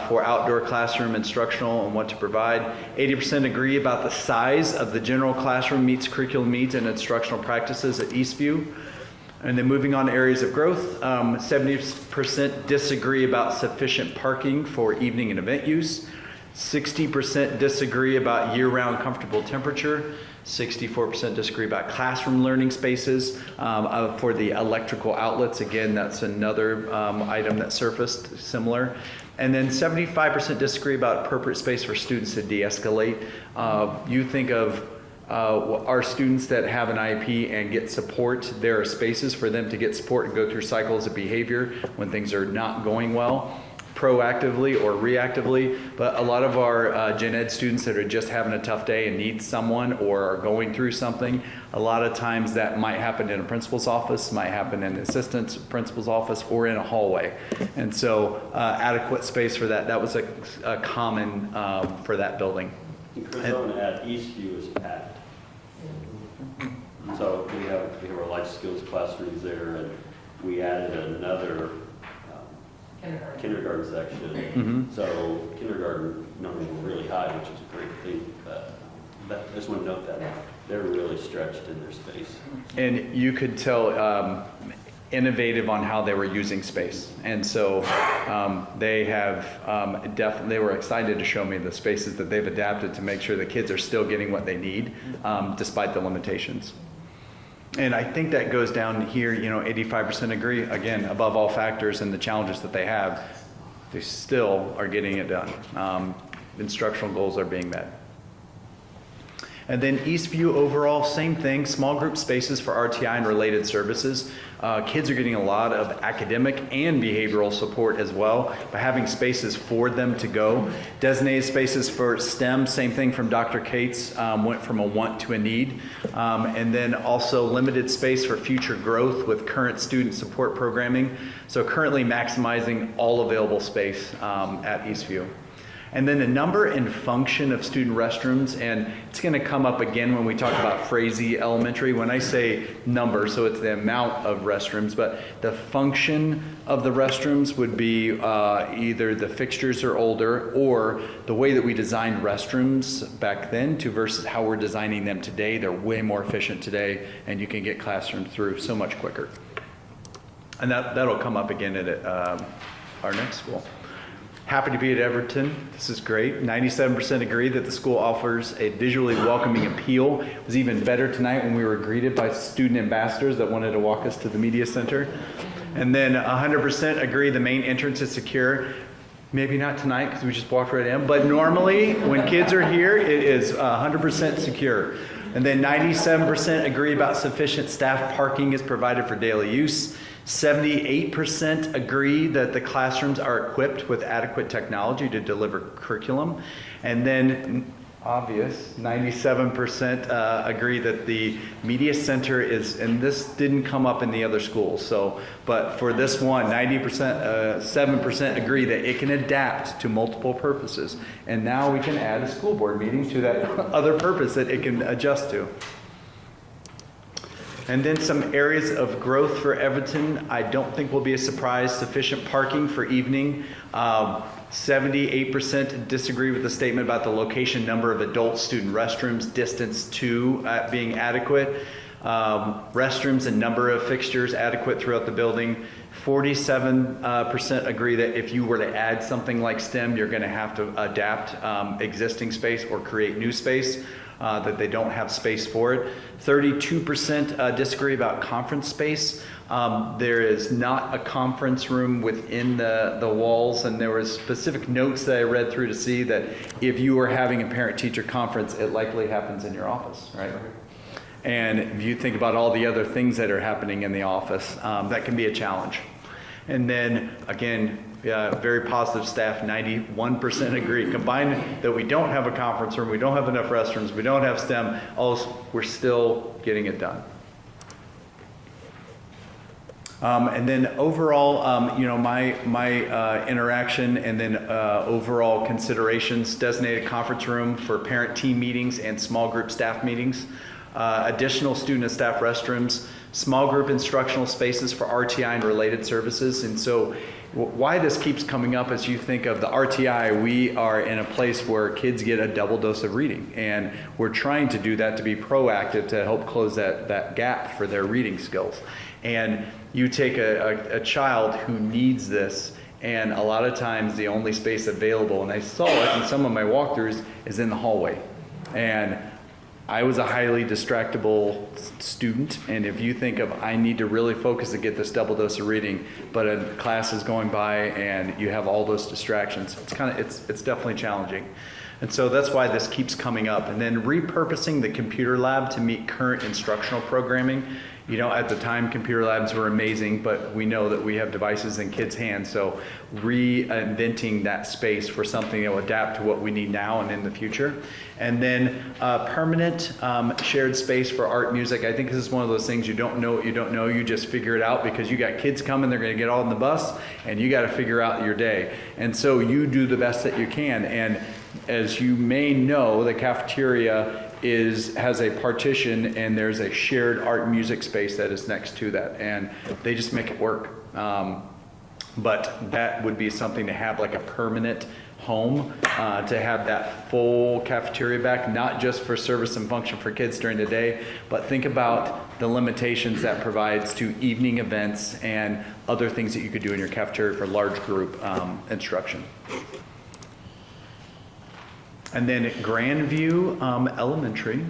for outdoor classroom instructional and what to provide. 80% agree about the size of the general classroom meets curriculum needs and instructional practices at Eastview. And then moving on to areas of growth, 70% disagree about sufficient parking for evening and event use. 60% disagree about year-round comfortable temperature. 64% disagree about classroom learning spaces. For the electrical outlets, again, that's another item that surfaced similar. And then 75% disagree about appropriate space for students to de-escalate. You think of our students that have an IEP and get support, there are spaces for them to get support and go through cycles of behavior when things are not going well, proactively or reactively. But a lot of our gen ed students that are just having a tough day and need someone or are going through something, a lot of times that might happen in a principal's office, might happen in the assistant principal's office, or in a hallway. And so adequate space for that. That was a common for that building. Chris, I want to add, Eastview is packed. So we have our life skills classrooms there, and we added another kindergarten section. Mm-hmm. So kindergarten numbers were really high, which is a great thing. But I just want to note that they're really stretched in their space. And you could tell innovative on how they were using space. And so they have they were excited to show me the spaces that they've adapted to make sure the kids are still getting what they need despite the limitations. And I think that goes down here, 85% agree, again, above all factors and the challenges that they have, they still are getting it done. Instructional goals are being met. And then Eastview overall, same thing, small group spaces for RTI and related services. Kids are getting a lot of academic and behavioral support as well by having spaces for them to go. Designated spaces for STEM, same thing from Dr. Cates, went from a want to a need. And then also limited space for future growth with current student support programming. So currently maximizing all available space at Eastview. And then the number and function of student restrooms, and it's going to come up again when we talk about Frazee Elementary. When I say number, so it's the amount of restrooms, but the function of the restrooms would be either the fixtures are older or the way that we designed restrooms back then to versus how we're designing them today. They're way more efficient today, and you can get classrooms through so much quicker. And that'll come up again at our next school. Happy to be at Everton. This is great. 97% agree that the school offers a visually welcoming appeal. It was even better tonight when we were greeted by student ambassadors that wanted to walk us to the media center. And then 100% agree the main entrance is secure. Maybe not tonight because we just walked right in, but normally when kids are here, it is 100% secure. And then 97% agree about sufficient staff parking is provided for daily use. 78% agree that the classrooms are equipped with adequate technology to deliver curriculum. And then obvious, 97% agree that the media center is, and this didn't come up in the other schools, so, but for this one, 7% agree that it can adapt to multiple purposes. And now we can add a school board meeting to that other purpose that it can adjust to. And then some areas of growth for Everton, I don't think will be a surprise. Sufficient parking for evening. 78% disagree with the statement about the location, number of adult student restrooms, distance to being adequate. Restrooms and number of fixtures adequate throughout the building. 47% agree that if you were to add something like STEM, you're going to have to adapt existing space or create new space. That they don't have space for it. 32% disagree about conference space. There is not a conference room within the walls, and there were specific notes that I read through to see that if you are having a parent-teacher conference, it likely happens in your office, right? And if you think about all the other things that are happening in the office, that can be a challenge. And then, again, very positive staff, 91% agree. Combined that we don't have a conference room, we don't have enough restrooms, we don't have STEM, we're still getting it done. And then overall, my interaction and then overall considerations, designated conference room for parent team meetings and small group staff meetings, additional student and staff restrooms, small group instructional spaces for RTI and related services. And so why this keeps coming up as you think of the RTI, we are in a place where kids get a double dose of reading, and we're trying to do that to be proactive to help close that gap for their reading skills. And you take a child who needs this, and a lot of times the only space available, and I saw it in some of my walkthroughs, is in the hallway. And I was a highly distractible student, and if you think of, I need to really focus to get this double dose of reading, but a class is going by and you have all those distractions, it's definitely challenging. And so that's why this keeps coming up. And then repurposing the computer lab to meet current instructional programming. At the time, computer labs were amazing, but we know that we have devices in kids' hands, so reinventing that space for something that will adapt to what we need now and in the future. And then permanent shared space for art, music. I think this is one of those things you don't know what you don't know, you just figure it out because you got kids coming, they're going to get all on the bus, and you got to figure out your day. And so you do the best that you can. And as you may know, the cafeteria has a partition, and there's a shared art and music space that is next to that, and they just make it work. But that would be something to have like a permanent home, to have that full cafeteria back, not just for service and function for kids during the day, but think about the limitations that provides to evening events and other things that you could do in your cafeteria for large group instruction. And then at Grandview Elementary,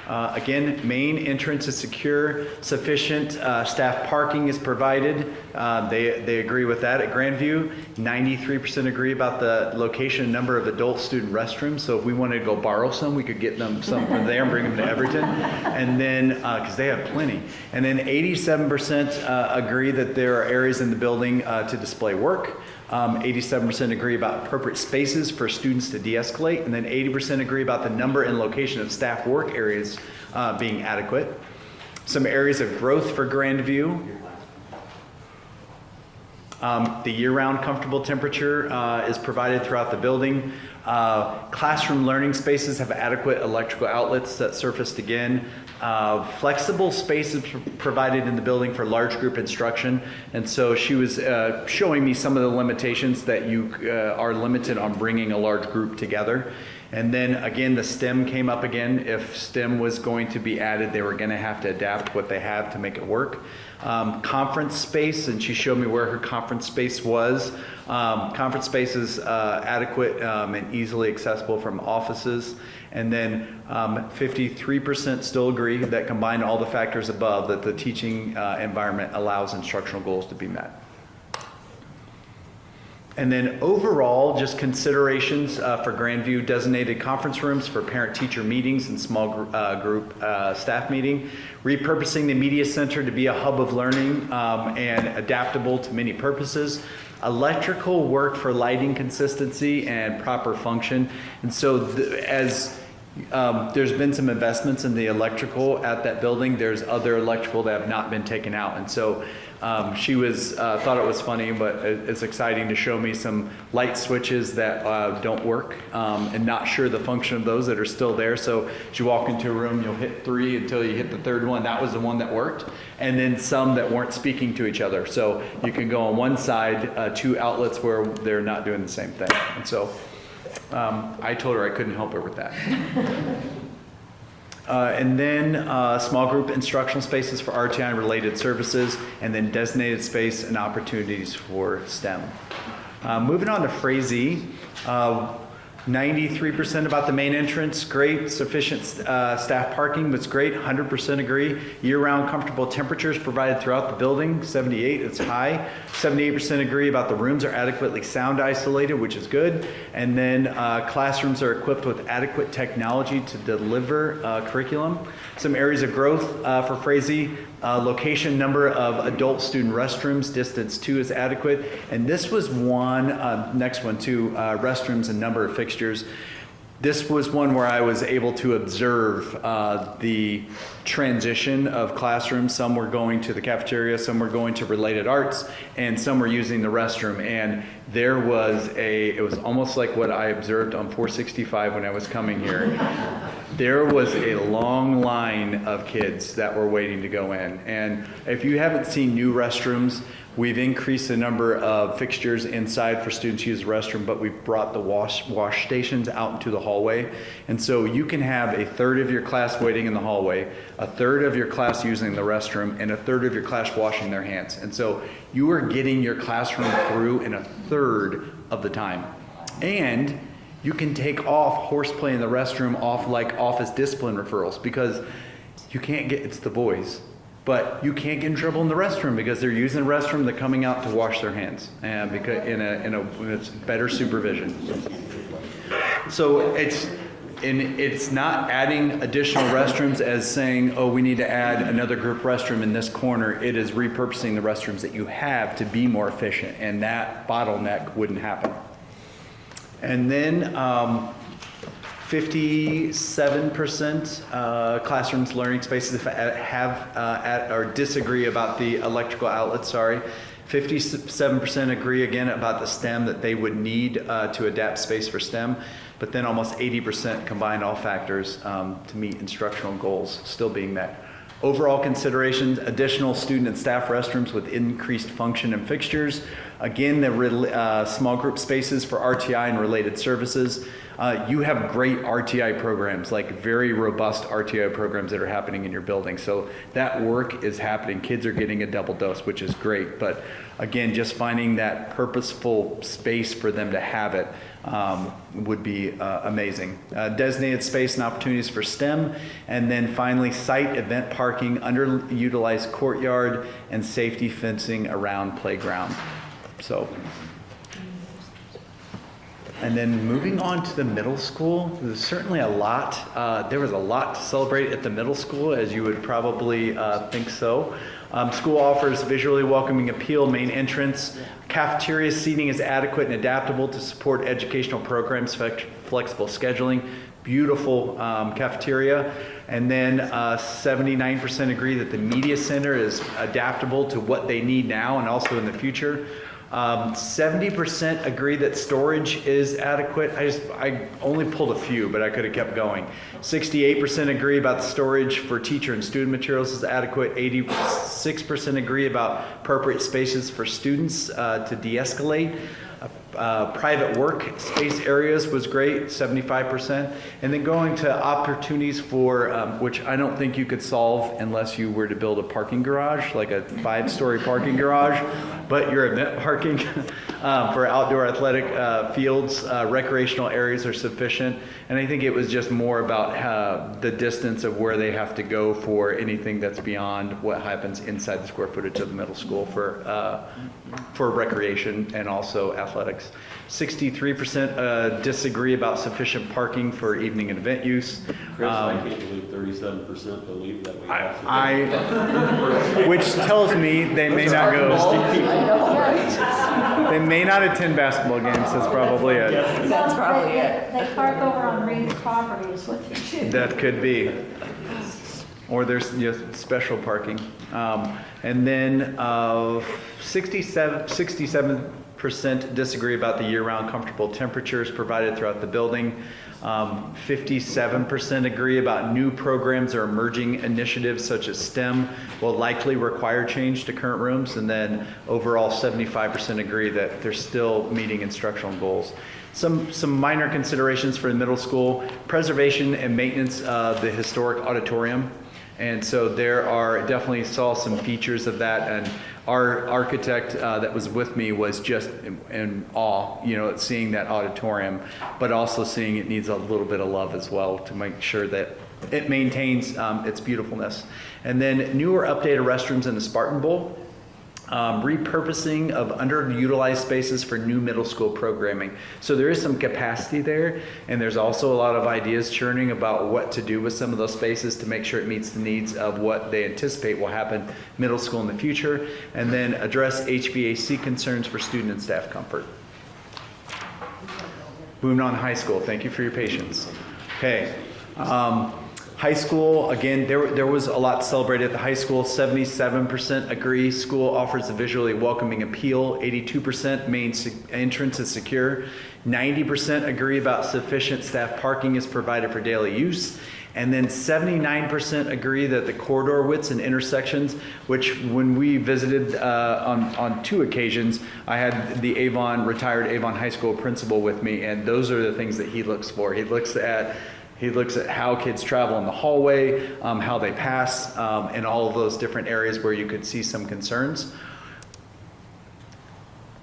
again, main entrance is secure, sufficient staff parking is provided. They agree with that. At Grandview, 93% agree about the location and number of adult student restrooms. So if we wanted to go borrow some, we could get them some from there and bring them to Everton. And then, because they have plenty. And then 87% agree that there are areas in the building to display work. 87% agree about appropriate spaces for students to de-escalate, and then 80% agree about the number and location of staff work areas being adequate. Some areas of growth for Grandview. The year-round comfortable temperature is provided throughout the building. Classroom learning spaces have adequate electrical outlets that surfaced again. Flexible spaces provided in the building for large group instruction. And so she was showing me some of the limitations that you are limited on bringing a large group together. And then again, the STEM came up again. If STEM was going to be added, they were going to have to adapt what they have to make it work. Conference space, and she showed me where her conference space was. Conference space is adequate and easily accessible from offices. And then 53% still agree that combine all the factors above, that the teaching environment allows instructional goals to be met. And then overall, just considerations for Grandview: designated conference rooms for parent-teacher meetings and small group staff meeting, repurposing the media center to be a hub of learning and adaptable to many purposes, electrical work for lighting consistency and proper function. And so there's been some investments in the electrical at that building. There's other electrical that have not been taken out. And so she thought it was funny, but it's exciting to show me some light switches that don't work and not sure the function of those that are still there. So as you walk into a room, you'll hit 3 until you hit the third one. That was the one that worked. And then some that weren't speaking to each other. So you can go on one side, 2 outlets where they're not doing the same thing. And so I told her I couldn't help her with that. And then small group instructional spaces for RTI and related services, and then designated space and opportunities for STEM. Moving on to Frazee, 93% about the main entrance, great. Sufficient staff parking was great, 100% agree. Year-round comfortable temperatures provided throughout the building, 78, it's high. 78% agree about the rooms are adequately sound isolated, which is good. And then classrooms are equipped with adequate technology to deliver curriculum. Some areas of growth for Frazee: location, number of adult student restrooms, distance 2 is adequate. And this was one, next one too, restrooms and number of fixtures. This was one where I was able to observe the transition of classrooms. Some were going to the cafeteria, some were going to related arts, and some were using the restroom. And there was it was almost like what I observed on 465 when I was coming here. There was a long line of kids that were waiting to go in. And if you haven't seen new restrooms, we've increased the number of fixtures inside for students to use the restroom, but we've brought the wash stations out into the hallway. And so you can have a third of your class waiting in the hallway, a third of your class using the restroom, and a third of your class washing their hands. And so you are getting your classroom through in a third of the time. And you can take off horseplay in the restroom off like office discipline referrals, because you can't get, it's the boys, but you can't get in trouble in the restroom because they're using the restroom, they're coming out to wash their hands, and because it's better supervision. So it's not adding additional restrooms as saying, oh, we need to add another group restroom in this corner. It is repurposing the restrooms that you have to be more efficient, and that bottleneck wouldn't happen. And then 57% classrooms, learning spaces have or disagree about the electrical outlets, 57% agree again about the STEM, that they would need to adapt space for STEM. But then almost 80% combine all factors to meet instructional goals still being met. Overall considerations: additional student and staff restrooms with increased function and fixtures. Again, the small group spaces for RTI and related services. You have great RTI programs, like very robust RTI programs that are happening in your building. So that work is happening. Kids are getting a double dose, which is great. But again, just finding that purposeful space for them to have it would be amazing. Designated space and opportunities for STEM. And then finally, site event parking, underutilized courtyard, and safety fencing around playground. So, and then moving on to the middle school, there's certainly a lot. There was a lot to celebrate at the middle school, as you would probably think so. School offers visually welcoming appeal, main entrance. Cafeteria seating is adequate and adaptable to support educational programs, flexible scheduling. Beautiful cafeteria. And then 79% agree that the media center is adaptable to what they need now and also in the future. 70% agree that storage is adequate. I only pulled a few, but I could have kept going. 68% agree about the storage for teacher and student materials is adequate. 86% agree about appropriate spaces for students to de-escalate. Private work space areas was great, 75%. And then going to opportunities for, which I don't think you could solve unless you were to build a parking garage, like a 5-story parking garage, but your event parking for outdoor athletic fields, recreational areas are sufficient. And I think it was just more about the distance of where they have to go for anything that's beyond what happens inside the square footage of the middle school for recreation and also athletics. 63% disagree about sufficient parking for evening and event use. Chris, I can't believe 37% believe that we have. Which tells me they may not go. They may not attend basketball games. That's probably it. That's probably it. They park over on Reed's property is what they do. That could be. Or there's special parking. And then 67% disagree about the year-round comfortable temperatures provided throughout the building. 57% agree about new programs or emerging initiatives such as STEM will likely require change to current rooms. And then overall 75% agree that they're still meeting instructional goals. Some minor considerations for the middle school: preservation and maintenance of the historic auditorium. And so definitely saw some features of that, and our architect that was with me was just in awe, at seeing that auditorium, but also seeing it needs a little bit of love as well to make sure that it maintains its beautifulness. And then newer updated restrooms in the Spartan Bowl. Repurposing of underutilized spaces for new middle school programming. So there is some capacity there, and there's also a lot of ideas churning about what to do with some of those spaces to make sure it meets the needs of what they anticipate will happen middle school in the future, and then address HVAC concerns for student and staff comfort. Moving on to high school. Thank you for your patience. Okay. High school, again, there was a lot celebrated at the high school. 77% agree school offers a visually welcoming appeal. 82% main entrance is secure. 90% agree about sufficient staff parking is provided for daily use. And then 79% agree that the corridor widths and intersections, which when we visited on 2 occasions, I had the retired Avon High School principal with me, and those are the things that he looks for. He looks at how kids travel in the hallway, how they pass, and all of those different areas where you could see some concerns.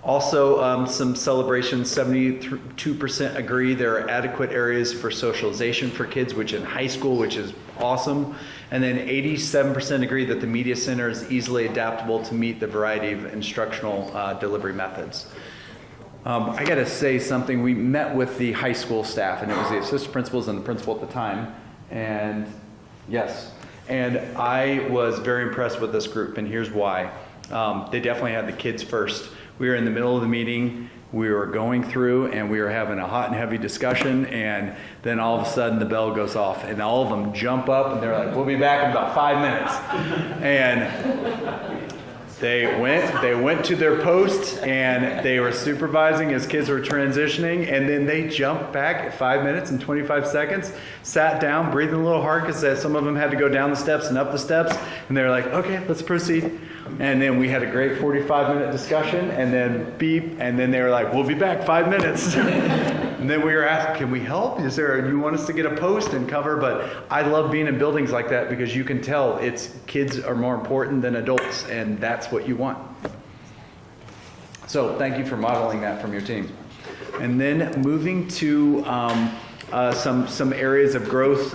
Also, some celebrations, 72% agree there are adequate areas for socialization for kids, which in high school, which is awesome. And then 87% agree that the media center is easily adaptable to meet the variety of instructional delivery methods. I got to say something. We met with the high school staff, and it was the assistant principals and the principal at the time. And I was very impressed with this group, and here's why. They definitely had the kids first. We were in the middle of the meeting. We were going through, and we were having a hot and heavy discussion, and then all of a sudden the bell goes off, and all of them jump up, and they're like, "We'll be back in about 5 minutes." And They went to their post, and they were supervising as kids were transitioning, and then they jumped back at 5 minutes and 25 seconds, sat down, breathing a little hard because some of them had to go down the steps and up the steps, and they were like, "Okay, let's proceed." And then we had a great 45-minute discussion, and then beep, and then they were like, "We'll be back 5 minutes." And then we were asked, "Can we help? Do you want us to get a post and cover?" But I love being in buildings like that because you can tell kids are more important than adults, and that's what you want. So thank you for modeling that from your team. And then moving to some areas of growth,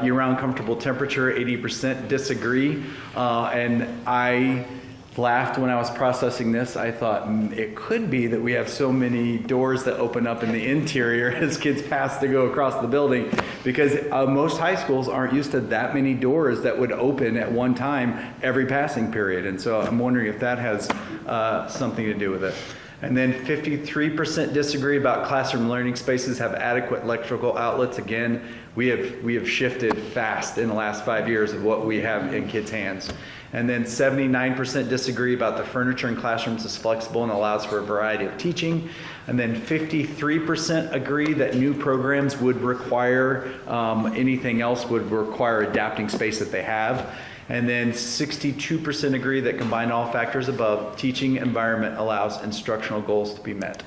year-round comfortable temperature, 80% disagree. And I laughed when I was processing this. I thought it could be that we have so many doors that open up in the interior as kids pass to go across the building, because most high schools aren't used to that many doors that would open at one time every passing period. And so I'm wondering if that has something to do with it. And then 53% disagree about classroom learning spaces have adequate electrical outlets. Again, we have shifted fast in the last 5 years of what we have in kids' hands. And then 79% disagree about the furniture in classrooms is flexible and allows for a variety of teaching. And then 53% agree that new programs would require, anything else would require adapting space that they have. And then 62% agree that combined all factors above, teaching environment allows instructional goals to be met.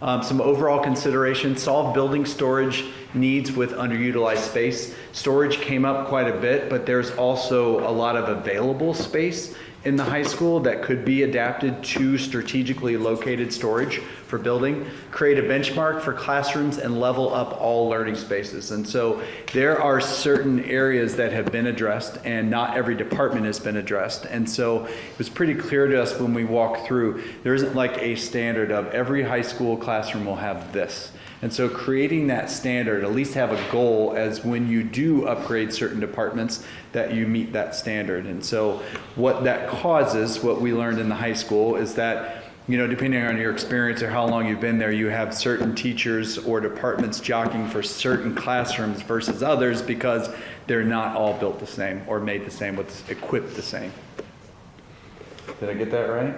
Some overall consideration, solve building storage needs with underutilized space. Storage came up quite a bit, but there's also a lot of available space in the high school that could be adapted to strategically located storage for building. Create a benchmark for classrooms and level up all learning spaces. And so there are certain areas that have been addressed, and not every department has been addressed. And so it was pretty clear to us when we walked through, there isn't like a standard of every high school classroom will have this. And so creating that standard, at least have a goal as when you do upgrade certain departments that you meet that standard. And so what that causes, what we learned in the high school, is that, you know, depending on your experience or how long you've been there, you have certain teachers or departments jockeying for certain classrooms versus others because they're not all built the same or made the same, with equipped the same. Did I get that right?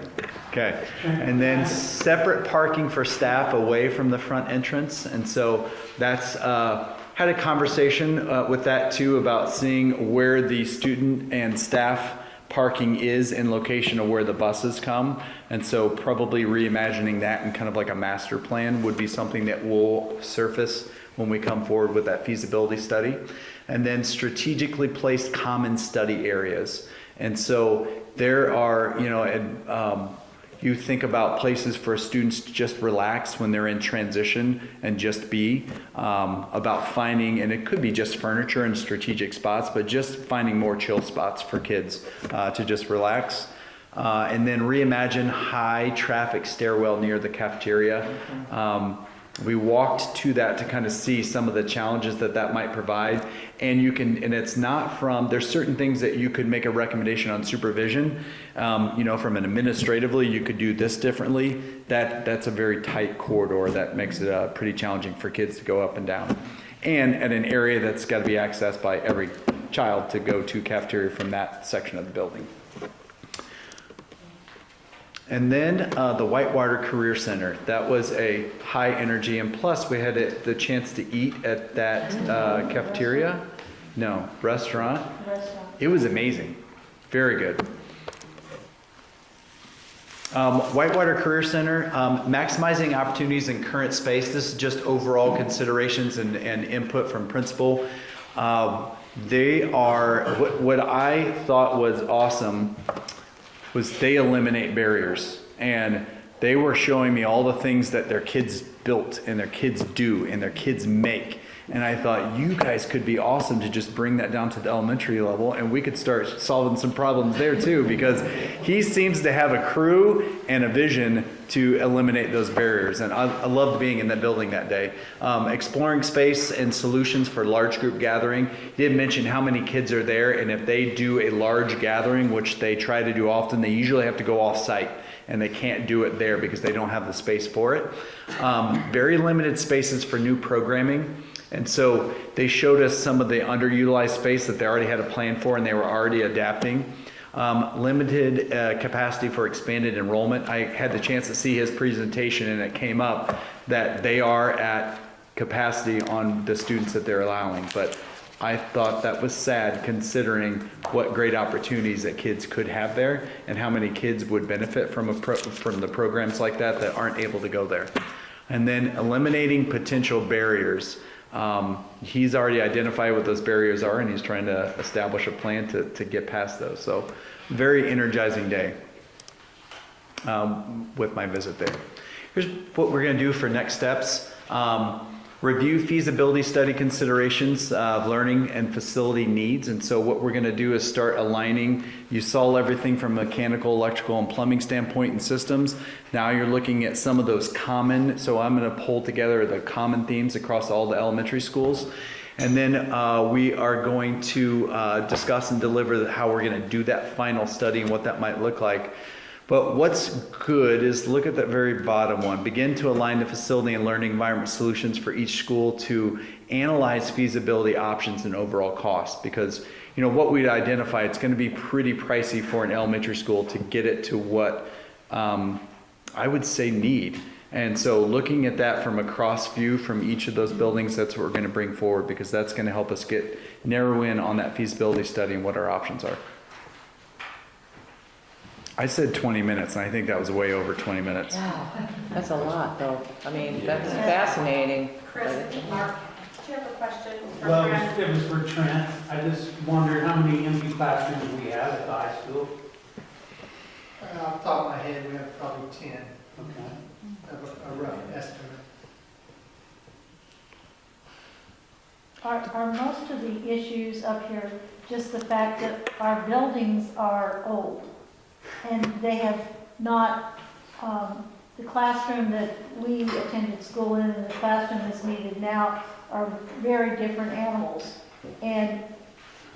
Okay. And then separate parking for staff away from the front entrance. And so that's, had a conversation with that too about seeing where the student and staff parking is in location of where the buses come. And so probably reimagining that in kind of like a master plan would be something that will surface when we come forward with that feasibility study. And then strategically place common study areas. And so there are, you know, you think about places for students to just relax when they're in transition and just be, about finding, and it could be just furniture and strategic spots, but just finding more chill spots for kids to just relax. And then reimagine high traffic stairwell near the cafeteria. We walked to that to kind of see some of the challenges that that might provide. And you can, and it's not from, there's certain things that you could make a recommendation on supervision. You know, from an administratively, you could do this differently. That's a very tight corridor that makes it pretty challenging for kids to go up and down. And at an area that's got to be accessed by every child to go to cafeteria from that section of the building. And then the Whitewater Career Center. That was a high energy, and plus we had the chance to eat at that cafeteria. No, restaurant. It was amazing. Very good. Whitewater Career Center, maximizing opportunities in current space. This is just overall considerations and input from principal. They are, what I thought was awesome was they eliminate barriers, and they were showing me all the things that their kids built and their kids do and their kids make. And I thought, you guys could be awesome to just bring that down to the elementary level, and we could start solving some problems there too, because he seems to have a crew and a vision to eliminate those barriers. And I loved being in that building that day. Exploring space and solutions for large group gathering. He did mention how many kids are there, and if they do a large gathering, which they try to do often, they usually have to go off site, and they can't do it there because they don't have the space for it. Very limited spaces for new programming. And so they showed us some of the underutilized space that they already had a plan for and they were already adapting. Limited capacity for expanded enrollment. I had the chance to see his presentation, and it came up that they are at capacity on the students that they're allowing. But I thought that was sad, considering what great opportunities that kids could have there and how many kids would benefit from the programs like that aren't able to go there. And then eliminating potential barriers. He's already identified what those barriers are, and he's trying to establish a plan to get past those. So very energizing day with my visit there. Here's what we're going to do for next steps. Review feasibility study considerations of learning and facility needs. And so what we're going to do is start aligning. You saw everything from mechanical, electrical, and plumbing standpoint and systems. Now you're looking at some of those common, so I'm going to pull together the common themes across all the elementary schools. And then we are going to discuss and deliver how we're going to do that final study and what that might look like. But what's good is look at that very bottom one. Begin to align the facility and learning environment solutions for each school to analyze feasibility options and overall cost. Because, you know, what we'd identify, it's going to be pretty pricey for an elementary school to get it to what I would say need. And so looking at that from a cross view from each of those buildings, that's what we're going to bring forward, because that's going to help us narrow in on that feasibility study and what our options are. I said 20 minutes, and I think that was way over 20 minutes. Wow, that's a lot, though. I mean, that's fascinating. Chris, Mark, do you have a question for Well, Brad? it was for Trent. I just wondered how many empty classrooms we have at the high school. Off the top of my head, we have probably 10, Okay. a rough estimate. Are most of the issues up here just the fact that our buildings are old? And they have not, the classroom that we attended school in and the classroom that's needed now are very different animals. And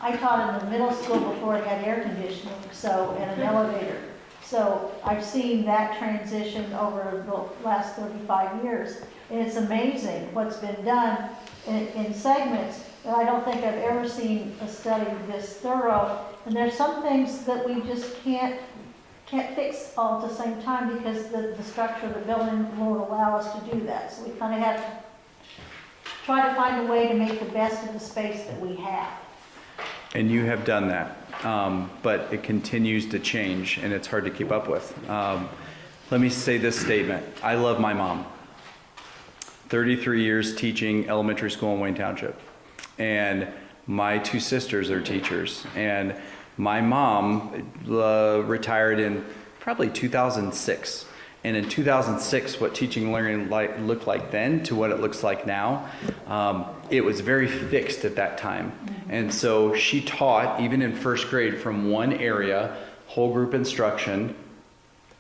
I taught in the middle school before it had air conditioning, so, and an elevator. So I've seen that transition over the last 35 years. And it's amazing what's been done in segments. And I don't think I've ever seen a study this thorough. And there's some things that we just can't fix all at the same time because the structure of the building won't allow us to do that. So we kind of have to try to find a way to make the best of the space that we have. And you have done that, but it continues to change, and it's hard to keep up with. Let me say this statement. I love my mom. 33 years teaching elementary school in Wayne Township. And my two sisters are teachers. And my mom retired in probably 2006. And in 2006, what teaching and learning looked like then to what it looks like now, it was very fixed at that time. And so she taught, even in first grade, from one area, whole group instruction,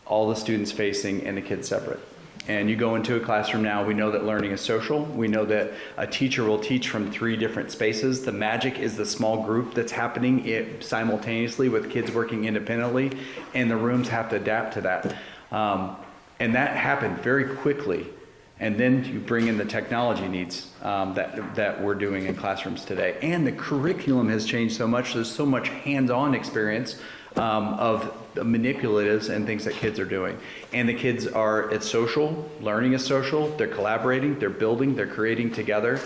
all the students facing and the kids separate. And you go into a classroom now, we know that learning is social. We know that a teacher will teach from 3 different spaces. The magic is the small group that's happening simultaneously with kids working independently, and the rooms have to adapt to that. And that happened very quickly. And then you bring in the technology needs that we're doing in classrooms today. And the curriculum has changed so much. There's so much hands-on experience of the manipulatives and things that kids are doing. And the kids it's social, learning is social, they're collaborating, they're building, they're creating together.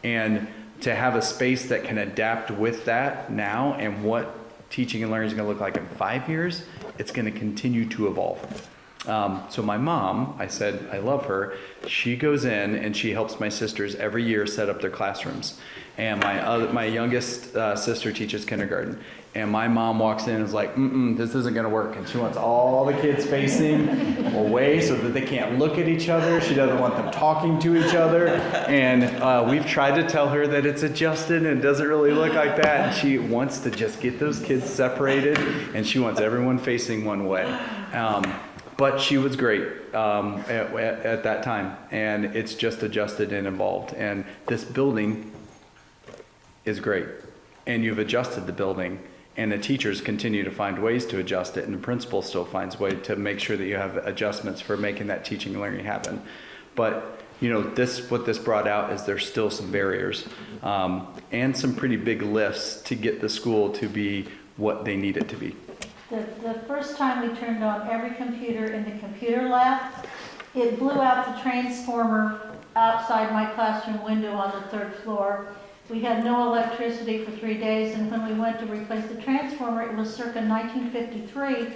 And to have a space that can adapt with that now and what teaching and learning is going to look like in 5 years, it's going to continue to evolve. So my mom, I said I love her, she goes in and she helps my sisters every year set up their classrooms. And my youngest sister teaches kindergarten. And my mom walks in and is like, this isn't going to work. And she wants all the kids facing away so that they can't look at each other. She doesn't want them talking to each other. And we've tried to tell her that it's adjusted and it doesn't really look like that. And she wants to just get those kids separated. And she wants everyone facing one way. But she was great at that time. And it's just adjusted and evolved. And this building is great. And you've adjusted the building. And the teachers continue to find ways to adjust it, and the principal still finds ways to make sure that you have adjustments for making that teaching and learning happen. But what this brought out is there's still some barriers and some pretty big lifts to get the school to be what they need it to be. The first time we turned on every computer in the computer lab, it blew out the transformer outside my classroom window on the 3rd floor. We had no electricity for 3 days, and when we went to replace the transformer, it was circa 1953,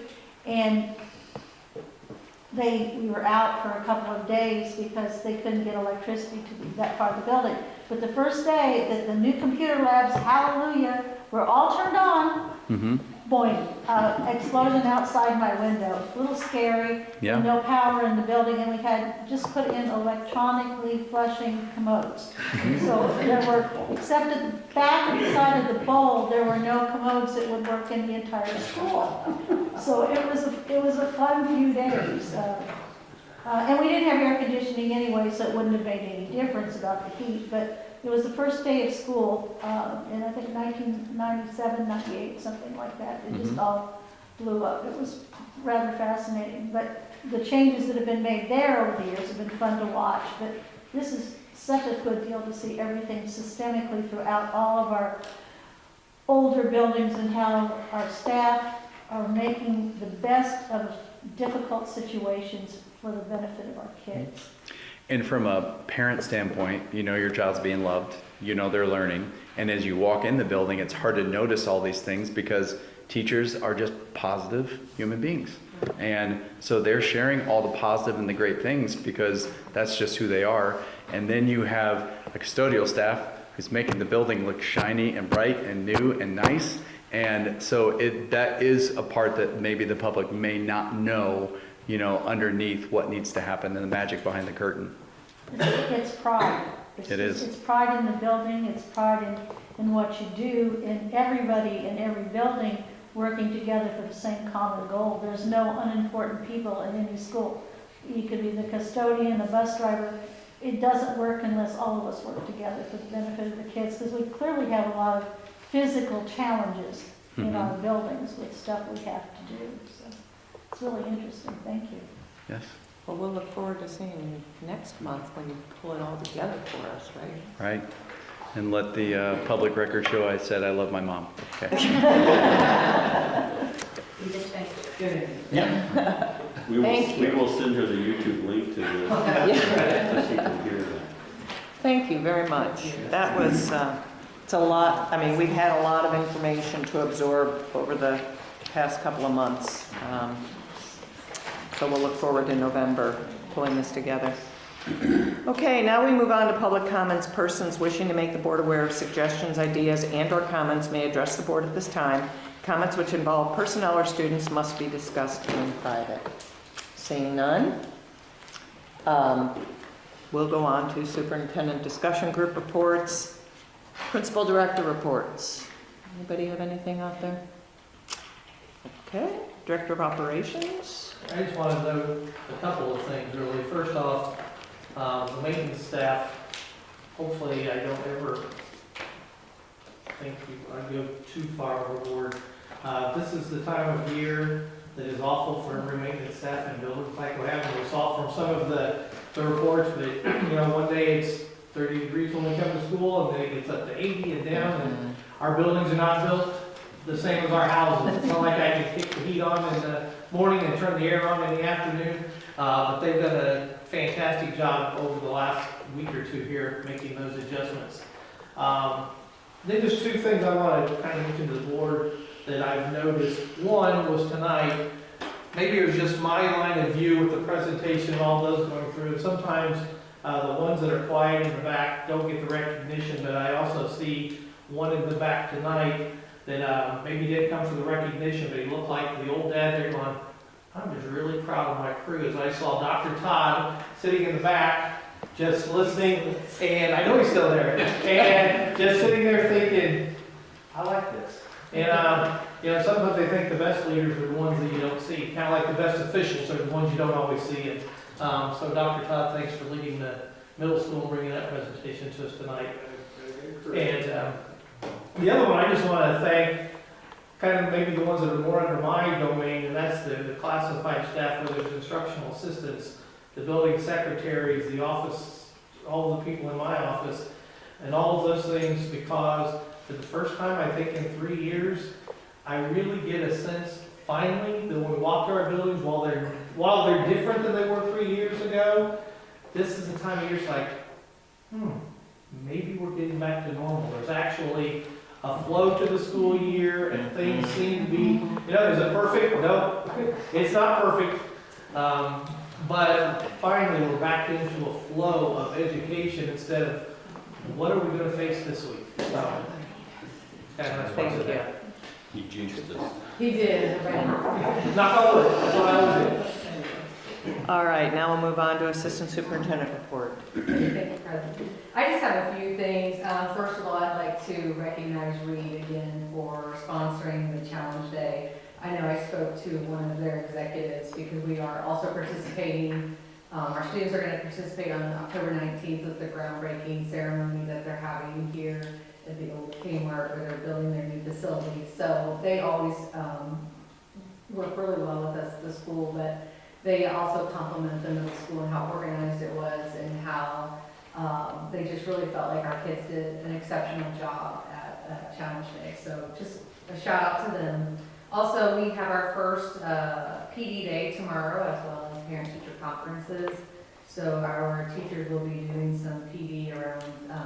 and we were out for a couple of days because they couldn't get electricity to that part of the building. But the first day that the new computer labs, hallelujah, were all turned on, boing, explosion outside my window. A little scary, Yeah. no power in the building, and we had just put in electronically flushing commodes. So there were, except at the back side of the bowl, there were no commodes that would work in the entire school. So it was a fun few days. And we didn't have air conditioning anyway, so it wouldn't have made any difference about the heat. But it was the first day of school in, I think, 1997, 98, something like that. It just all blew up. It was rather fascinating. But the changes that have been made there over the years have been fun to watch. But this is such a good deal to see everything systemically throughout all of our older buildings and how our staff are making the best of difficult situations for the benefit of our kids. And from a parent standpoint, you know your child's being loved, you know they're learning, and as you walk in the building, it's hard to notice all these things because teachers are just positive human beings. And so they're sharing all the positive and the great things because that's just who they are. And then you have a custodial staff who's making the building look shiny and bright and new and nice. And so that is a part that maybe the public may not know, underneath what needs to happen and the magic behind the curtain. It's pride. It is. It's pride in the building, it's pride in what you do, and everybody in every building working together for the same common goal. There's no unimportant people in any school. You could be the custodian, the bus driver. It doesn't work unless all of us work together for the benefit of the kids, because we clearly have a lot of physical challenges in our buildings with stuff we have to do. So it's really interesting. Thank you. Yes. Well, we'll look forward to seeing you next month when you pull it all together for us, right? Right. And let the public record show I said I love my mom. Okay. We did thank you. Yeah. We will, Thank we you. will send her the YouTube link to the, Yeah. so she can hear that. Thank you very much. That was, it's a lot, I mean, we've had a lot of information to absorb over the past couple of months. So we'll look forward to November, pulling this together. Okay, now we move on to public comments. Persons wishing to make the board aware of suggestions, ideas, and/or comments may address the board at this time. Comments which involve personnel or students must be discussed in private. Seeing none, we'll go on to superintendent discussion group reports, principal director reports. Anybody have anything out there? Okay, director of operations. I just want to note a couple of things, really. First off, the maintenance staff, hopefully I don't ever think I go too far overboard. This is the time of year that is awful for every maintenance staff and buildings, like what happened. We saw from some of the reports that, one day it's 30 degrees when we come to school, and then it gets up to 80 and down, and our buildings are not built the same as our houses. It's not like I can kick the heat on in the morning and turn the air on in the afternoon, but they've done a fantastic job over the last week or two here making those adjustments. Then there's two things I want to kind of mention to the board that I've noticed. One was tonight, maybe it was just my line of view with the presentation and all those going through. Sometimes the ones that are quiet in the back don't get the recognition, but I also see one in the back tonight that maybe didn't come for the recognition, but he looked like the old dad there going, I'm just really proud of my crew. As I saw Dr. Todd sitting in the back, just listening, and I know he's still there, and just sitting there thinking, I like this. And sometimes they think the best leaders are the ones that you don't see, kind of like the best officials are the ones you don't always see. And so Dr. Todd, thanks for leading the middle school and bringing that presentation to us tonight. And the other one I just want to thank, kind of maybe the ones that are more under my domain, and that's the classified staff, whether it's instructional assistants, the building secretaries, the office, all the people in my office, and all of those things, because for the first time, I think in 3 years, I really get a sense, finally, that when we walk to our buildings, while they're different than they were 3 years ago, this is the time of year it's like, maybe we're getting back to normal. There's actually a flow to the school year, and things seem to be, is it perfect? No, it's not perfect. But finally, we're back into a flow of education instead of what are we going to face this week? So, Thank you. He jinxed us. He did, right? Knock on wood, that's what I would do. All right, now we'll move on to assistant superintendent report. Thank you, President. I just have a few things. First of all, I'd like to recognize Reed again for sponsoring the Challenge Day. I know I spoke to one of their executives because we are also participating. Our students are going to participate on October 19th with the groundbreaking ceremony that they're having here at the old Kmart where they're building their new facility. So they always work really well with us at the school, but they also complimented the middle school and how organized it was and how they just really felt like our kids did an exceptional job at Challenge Day. So just a shout out to them. Also, we have our first PD day tomorrow, as well as parent-teacher conferences. So our teachers will be doing some PD around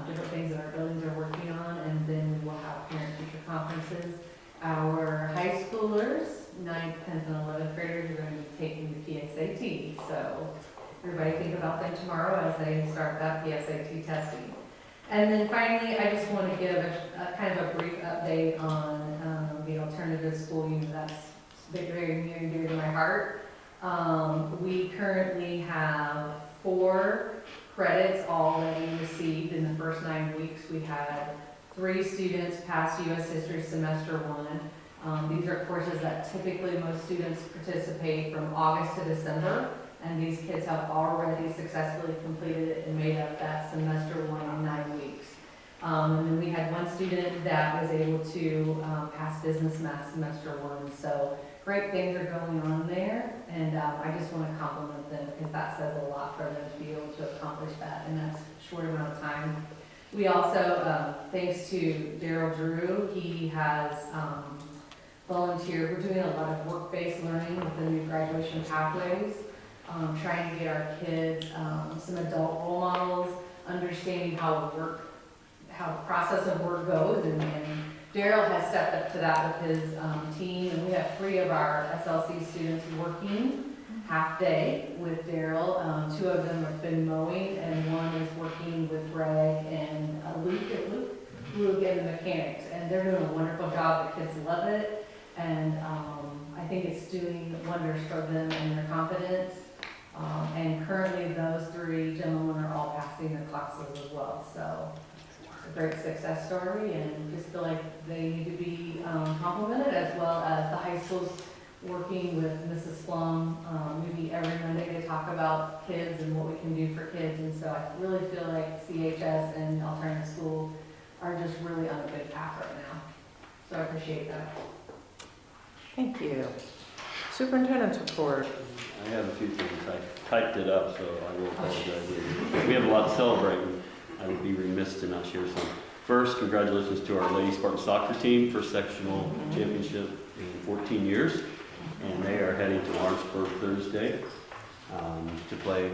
different things that our buildings are working on, and then we will have parent-teacher conferences. Our high schoolers, 9th, 10th, and 11th graders are going to be taking the PSAT. So everybody think about them tomorrow as they start that PSAT testing. And then finally, I just want to give a kind of a brief update on the alternative school unit. That's very near and dear to my heart. We currently have 4 credits already received in the first 9 weeks. We had 3 students pass U.S. History Semester 1. These are courses that typically most students participate from August to December, and these kids have already successfully completed it and made up that Semester 1 in 9 weeks. And then we had 1 student that was able to pass Business Math Semester 1. So great things are going on there, and I just want to compliment them because that says a lot for them to be able to accomplish that in that short amount of time. We also, thanks to Daryl Drew, he has volunteered. We're doing a lot of work-based learning with the new graduation pathways, trying to get our kids some adult role models, understanding how the process of work goes, and Daryl has stepped up to that with his team, and we have 3 of our SLC students working half day with Daryl. 2 of them have been mowing, and 1 is working with Greg and Luke and the mechanics, and they're doing a wonderful job. The kids love it, and I think it's doing wonders for them and their confidence. And currently, those 3 gentlemen are all passing their classes as well. So a great success story, and just feel like they need to be complimented, as well as the high schools working with Mrs. Plum. Maybe every Monday they talk about kids and what we can do for kids, and so I really feel like CHS and alternative school are just really on a good path right now. So I appreciate that. Thank you. Superintendent's report. I have a few things. I typed it up, so I will apologize. We have a lot to celebrate, and I would be remiss to not share some. First, congratulations to our Lady Spartan soccer team for sectional championship in 14 years. And they are heading to Lawrenceburg Thursday to play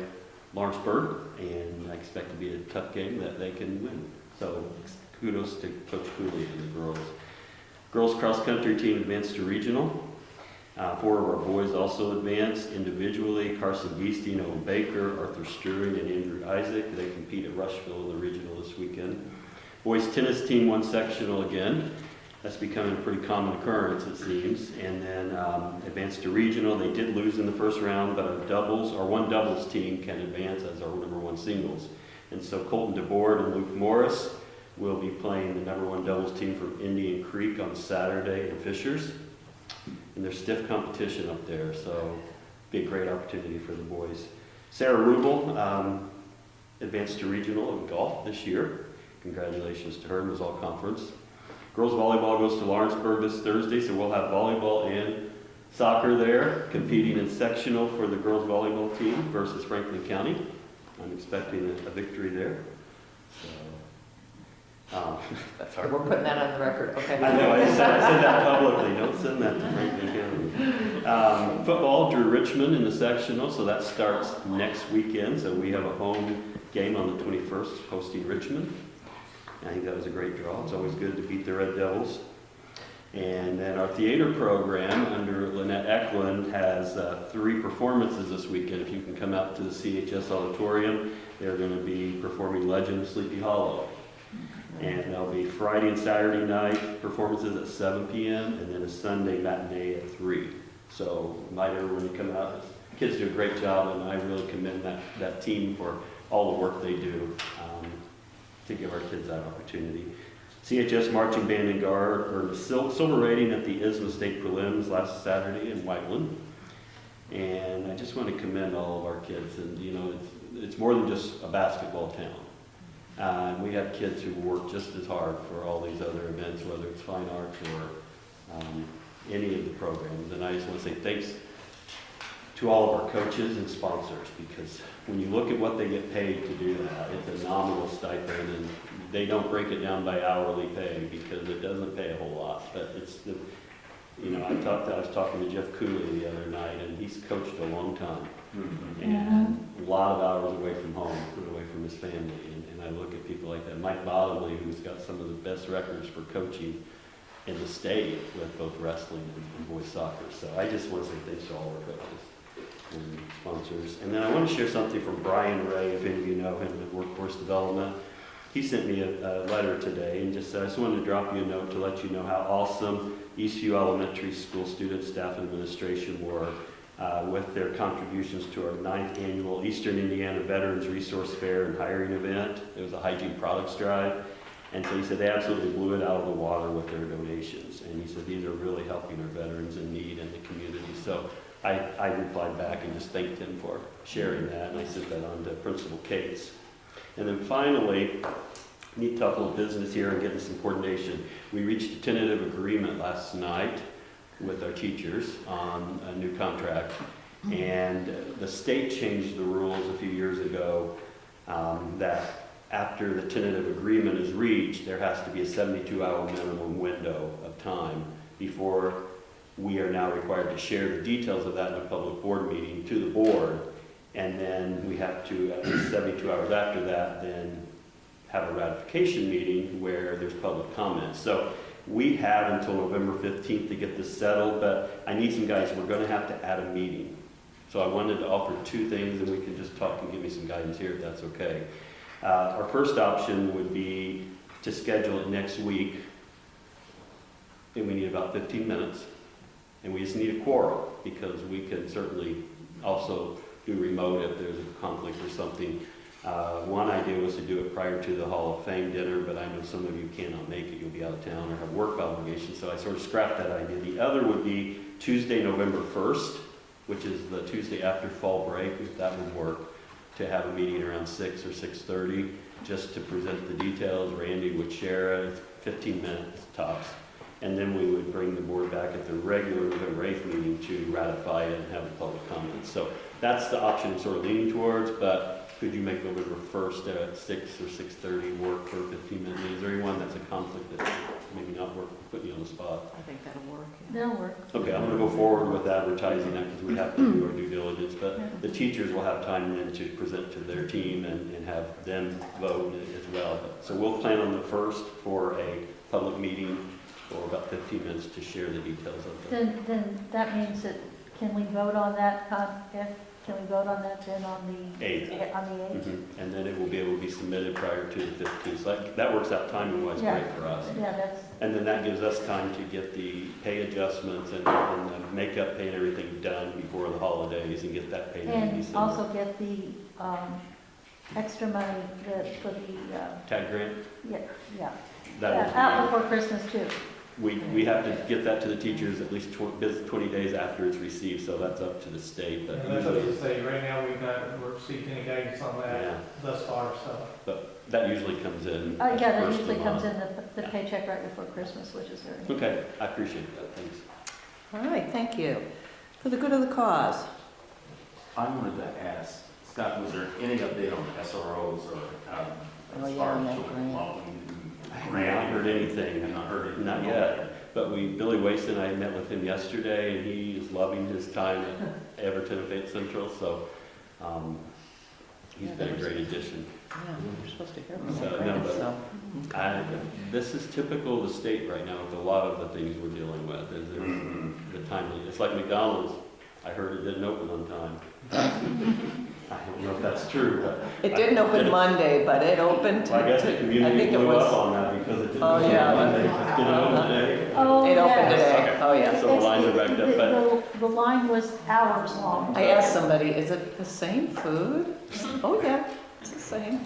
Lawrenceburg, and I expect to be a tough game that they can win. So kudos to Coach Cooley and the girls. Girls cross country team advanced to regional. 4 of our boys also advanced individually. Carson Geesty, Noah Baker, Arthur Struring, and Andrew Isaac. They compete at Rushville in the regional this weekend. Boys tennis team won sectional again. That's becoming a pretty common occurrence, it seems. And then advanced to regional. They did lose in the first round, but our one doubles team can advance as our number 1 singles. And so Colton DeBoard and Luke Morris will be playing the number 1 doubles team from Indian Creek on Saturday in Fishers. And there's stiff competition up there, so be a great opportunity for the boys. Sarah Rubel advanced to regional in golf this year. Congratulations to her. It was all conference. Girls volleyball goes to Lawrenceburg this Thursday, so we'll have volleyball and soccer there, competing in sectional for the girls volleyball team versus Franklin County. I'm expecting a victory there. That's hard. We're putting that on the record. Okay. I know. I said that publicly. Don't send that to Franklin County. Football drew Richmond in the sectional, so that starts next weekend. So we have a home game on the 21st, hosting Richmond. I think that was a great draw. It's always good to beat the Red Devils. And then our theater program under Lynette Eklund has 3 performances this weekend. If you can come out to the CHS Auditorium, they're going to be performing Legend of Sleepy Hollow. And there'll be Friday and Saturday night performances at 7 p.m. and then a Sunday matinee at 3. So invite everyone to come out. The kids do a great job, and I really commend that team for all the work they do to give our kids that opportunity. CHS Marching Band and Guard earned a silver rating at the ISMA State Prelims last Saturday in Whiteland. And I just want to commend all of our kids. And you know, it's more than just a basketball town. We have kids who work just as hard for all these other events, whether it's fine arts or any of the programs. And I just want to say thanks to all of our coaches and sponsors, because when you look at what they get paid to do that, it's a nominal stipend, and they don't break it down by hourly pay because it doesn't pay a whole lot. But it's the, you know, I was talking to Jeff Cooley the other night, and he's coached a long time, and a lot of hours away from home, away from his family. And I look at people like that, Mike Bottomley, who's got some of the best records for coaching. in the state with both wrestling and boys soccer. So I just want to say thanks to all our coaches and sponsors. And then I want to share something from Brian Ray, if any of you know him in workforce development. He sent me a letter today and just said, I just wanted to drop you a note to let you know how awesome Eastview Elementary School students, staff, and administration were with their contributions to our 9th annual Eastern Indiana Veterans Resource Fair and Hiring Event. It was a hygiene products drive. And so he said they absolutely blew it out of the water with their donations. And he said these are really helping our veterans in need in the community. So I replied back and just thanked him for sharing that. And I sent that on to Principal Cates. And then finally, need to talk a little business here and get this some coordination. We reached a tentative agreement last night with our teachers on a new contract. And the state changed the rules a few years ago that after the tentative agreement is reached, there has to be a 72-hour minimum window of time before we are now required to share the details of that in a public board meeting to the board. And then we have to, at least 72 hours after that, then have a ratification meeting where there's public comments. So we have until November 15th to get this settled, but I need some guys, we're going to have to add a meeting. So I wanted to offer two things, and we can just talk and give me some guidance here if that's okay. Our first option would be to schedule it next week, and we need about 15 minutes. And we just need a quorum, because we can certainly also do remote if there's a conflict or something. One idea was to do it prior to the Hall of Fame dinner, but I know some of you cannot make it. You'll be out of town or have work obligations, so I sort of scrapped that idea. The other would be Tuesday, November 1st, which is the Tuesday after fall break, if that would work, to have a meeting around 6 or 6:30, just to present the details. Randy would share it, 15 minutes tops. And then we would bring the board back at the regular November 8th meeting to ratify it and have a public comment. So that's the option I'm sort of leaning towards, but could you make November 1st at 6 or 6:30 work for a 15-minute meeting? Is there anyone that's a conflict that maybe not work, put you on the spot? I think that'll work. They'll work. Okay, I'm gonna go forward with advertising that because we have to do our due diligence, but the teachers will have time then to present to their team and have them vote as well. So we'll plan on the 1st for a public meeting for about 15 minutes to share the details of it. Then that means that, can we vote on that, can we vote on that then on the 8th. On the 8th? And then it will be able to be submitted prior to the 15th. So that works out timing-wise great for us. Yeah, that's, And then that gives us time to get the pay adjustments and the makeup pay and everything done before the holidays and get that paid in and December. also get the extra money for the, Tag grant? yeah. That will be- Out before Christmas too. We have to get that to the teachers at least 20 days after it's received, so that's up to the state. But And that's what usually- you say, right now, we're receiving any guidance on Yeah. that thus far, so. But that usually comes in. Yeah, that first of usually the comes month. in the paycheck right before Christmas, which is very. Okay, I appreciate that, thanks. All right, thank you. For the good of the cause. I wanted to ask, Scott, was there any update on SROs or, Oh, as yeah, far on as that children grant. loving? I have not heard anything. Have not heard it? Not yet. But Billy Waston, I met with him yesterday, and he is loving his time at Everton and Fayette Central, so he's been a great addition. Yeah, we're supposed to hear from So, that no, grant, but so. this is typical of the state right now with a lot of the things we're dealing with. Is there's the timely. It's like McDonald's. I heard it didn't open on time. I don't know if that's true, but It didn't open Monday, but it opened. I guess the I community think it blew was. up on that because it didn't Oh, open yeah. on Monday. Did it open today? Oh, It opened yes. today. Oh, yeah. So the lines are backed up, but The line was hours long. I asked somebody, is it the same food? Oh, yeah, it's the same.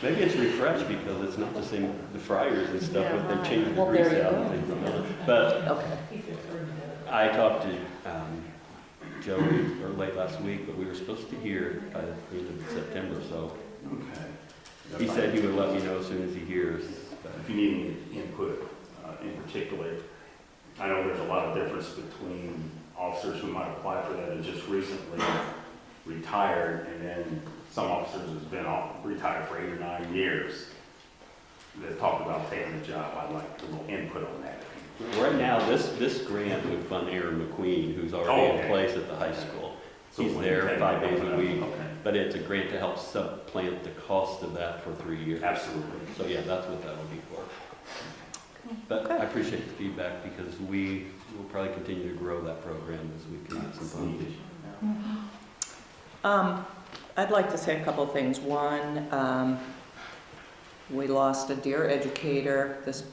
maybe it's refreshed because it's not the same, the fryers and stuff, Yeah, but they right. changed the Well, there grease you out go. and things like that. But Okay. I talked to Joey late last week, but we were supposed to hear by the end of September, so Okay. he said he would let me know as soon as he hears. If you need any input in particular, I know there's a lot of difference between officers who might apply for that and just recently retired, and then some officers has been retired for 8 or 9 years that talked about taking the job. I'd like a little input on that. Right now, this grant would fund Aaron McQueen, who's already in Okay. place at the high school. So He's when there you take 5 it, days a week, okay. but it's a grant to help supplant the cost of that for 3 years. Absolutely. So yeah, that's what that would be for. But I appreciate the feedback because we will probably continue to grow that program as we can get some funding. I'd like to say a couple of things. One, we lost a dear educator this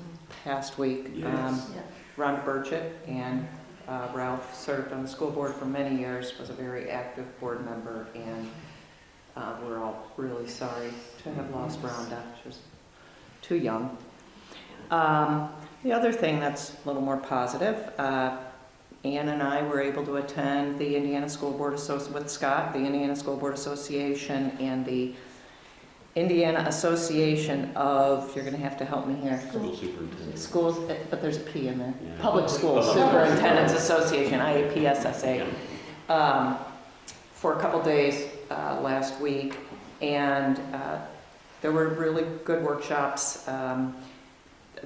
past week. Yes. Rhonda Burchett, and Ralph served on the school board for many years, was a very active board member, and we're all really sorry to have lost Rhonda. She was too young. The other thing that's a little more positive, Ann and I were able to attend the Indiana School Board with Scott, the Indiana School Board Association, and the Indiana Association of, you're going to have to help me here. School superintendent. Schools, but there's a P in there. Yeah. Public Schools Superintendents Association, IAPSSA, for a couple days last week, and there were really good workshops.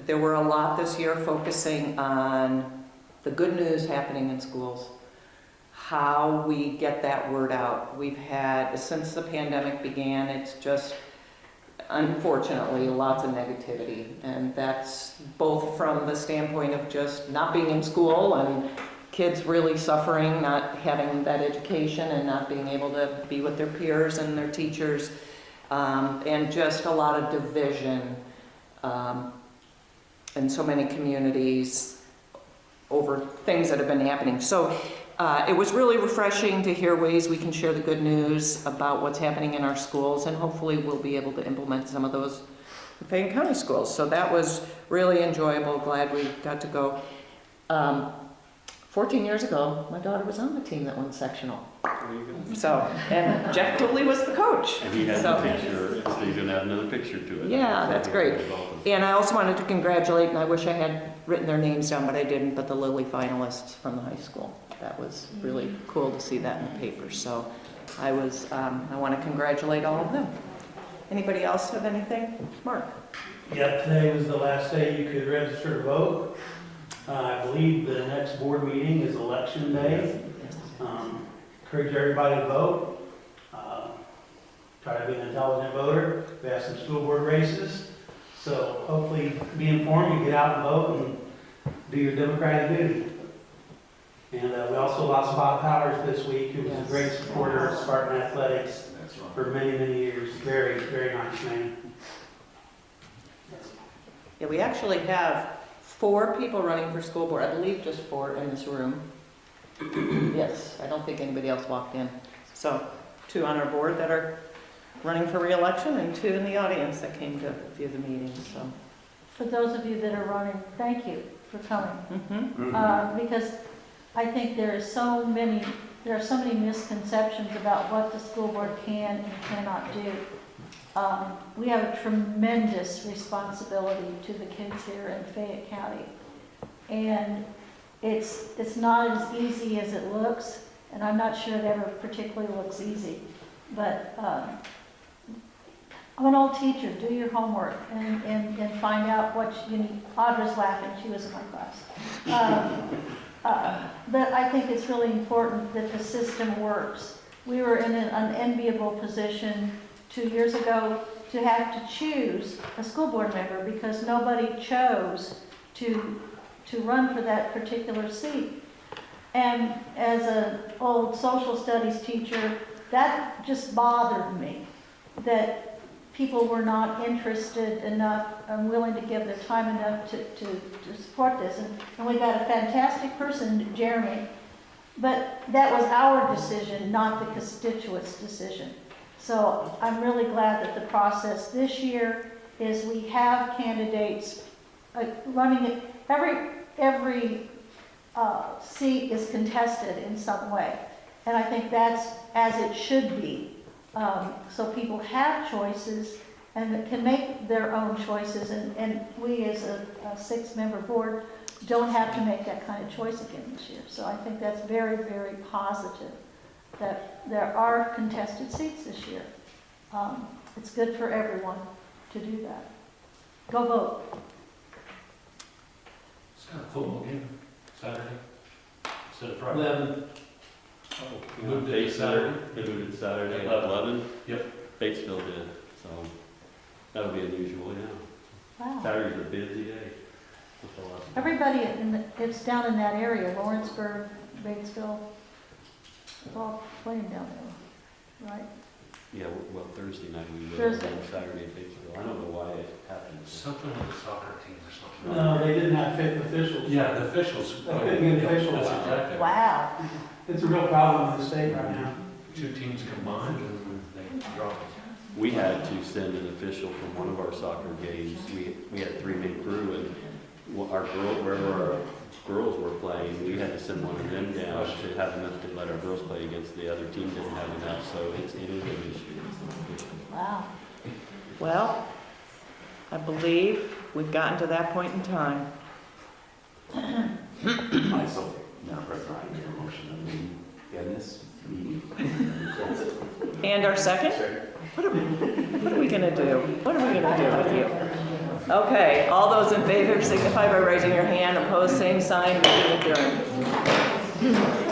There were a lot this year focusing on the good news happening in schools, how we get that word out. We've had, since the pandemic began, it's just, unfortunately, lots of negativity. And that's both from the standpoint of just not being in school and kids really suffering, not having that education and not being able to be with their peers and their teachers, and just a lot of division in so many communities over things that have been happening. So it was really refreshing to hear ways we can share the good news about what's happening in our schools, and hopefully we'll be able to implement some of those in Fayette County schools. So that was really enjoyable. Glad we got to go. 14 years ago, my daughter was on the team that won sectional. There you go. So, and Jeff Tooley was the coach. And he has So- a picture, so he's gonna have another picture to it. Yeah, that's great. And I also wanted to congratulate, and I wish I had written their names down, but I didn't, but the Lily finalists from the high school. That was really cool to see that in the paper. So I want to congratulate all of them. Anybody else have anything? Mark? Yeah, today was the last day you could register to vote. I believe the next board meeting is election day. Encourage everybody to vote. Try to be an intelligent voter. We have some school board races. So hopefully be informed, you get out and vote and do your democratic duty. And we also lost Bob Powers this week, who was a great supporter of Spartan Athletics for many, many years. Very, very nice man. Yeah, we actually have 4 people running for school board. I believe just 4 in this room. Yes, I don't think anybody else walked in. So 2 on our board that are running for re-election and 2 in the audience that came to view the meeting. So For those of you that are running, thank you for coming. Because I think there are so many misconceptions about what the school board can and cannot do. We have a tremendous responsibility to the kids here in Fayette County. And it's not as easy as it looks, and I'm not sure it ever particularly looks easy. But I'm an old teacher, do your homework and find out what you need. Audra's laughing, she was in my class. But I think it's really important that the system works. We were in an unenviable position 2 years ago to have to choose a school board member because nobody chose to run for that particular seat. And as an old social studies teacher, that just bothered me, that people were not interested enough and willing to give their time enough to support this. And we got a fantastic person, Jeremy, but that was our decision, not the constituents' decision. So I'm really glad that the process this year is we have candidates running it. Every seat is contested in some way. And I think that's as it should be. So people have choices and can make their own choices. And we as a 6-member board don't have to make that kind of choice again this year. So I think that's very, very positive that there are contested seats this year. It's good for everyone to do that. Go vote. It's got a football game Saturday instead of Friday. 11. Oh, moved it They to Saturday. moved it to Saturday at Yep. 11? Yep. Batesville did, so that'll be unusual, yeah. Wow. Saturday's a busy day. Everybody it's down in that area, Lawrenceburg, Batesville, it's all playing down there, right? Yeah, well, Thursday night we will, Thursday. and Saturday at Batesville. I don't know why it happened. Something with the soccer team or something. No, they didn't have fit officials. Yeah, the officials. They couldn't get officials. That's exactly. Wow. It's a real problem in the state right now. Two teams combined and they dropped. We had to send an official from one of our soccer games. We had 3-man crew, and wherever our girls were playing, we had to send one of them down to have enough to let our girls play against the other team didn't have enough, so it is an issue. Wow. Well, I believe we've gotten to that point in time. Myself, Madam President, I make a motion that we end this meeting. And our second? What are we gonna do? What are we gonna do with you? Okay, all those in favor signify by raising your hand. Opposed, same sign. Meeting adjourned.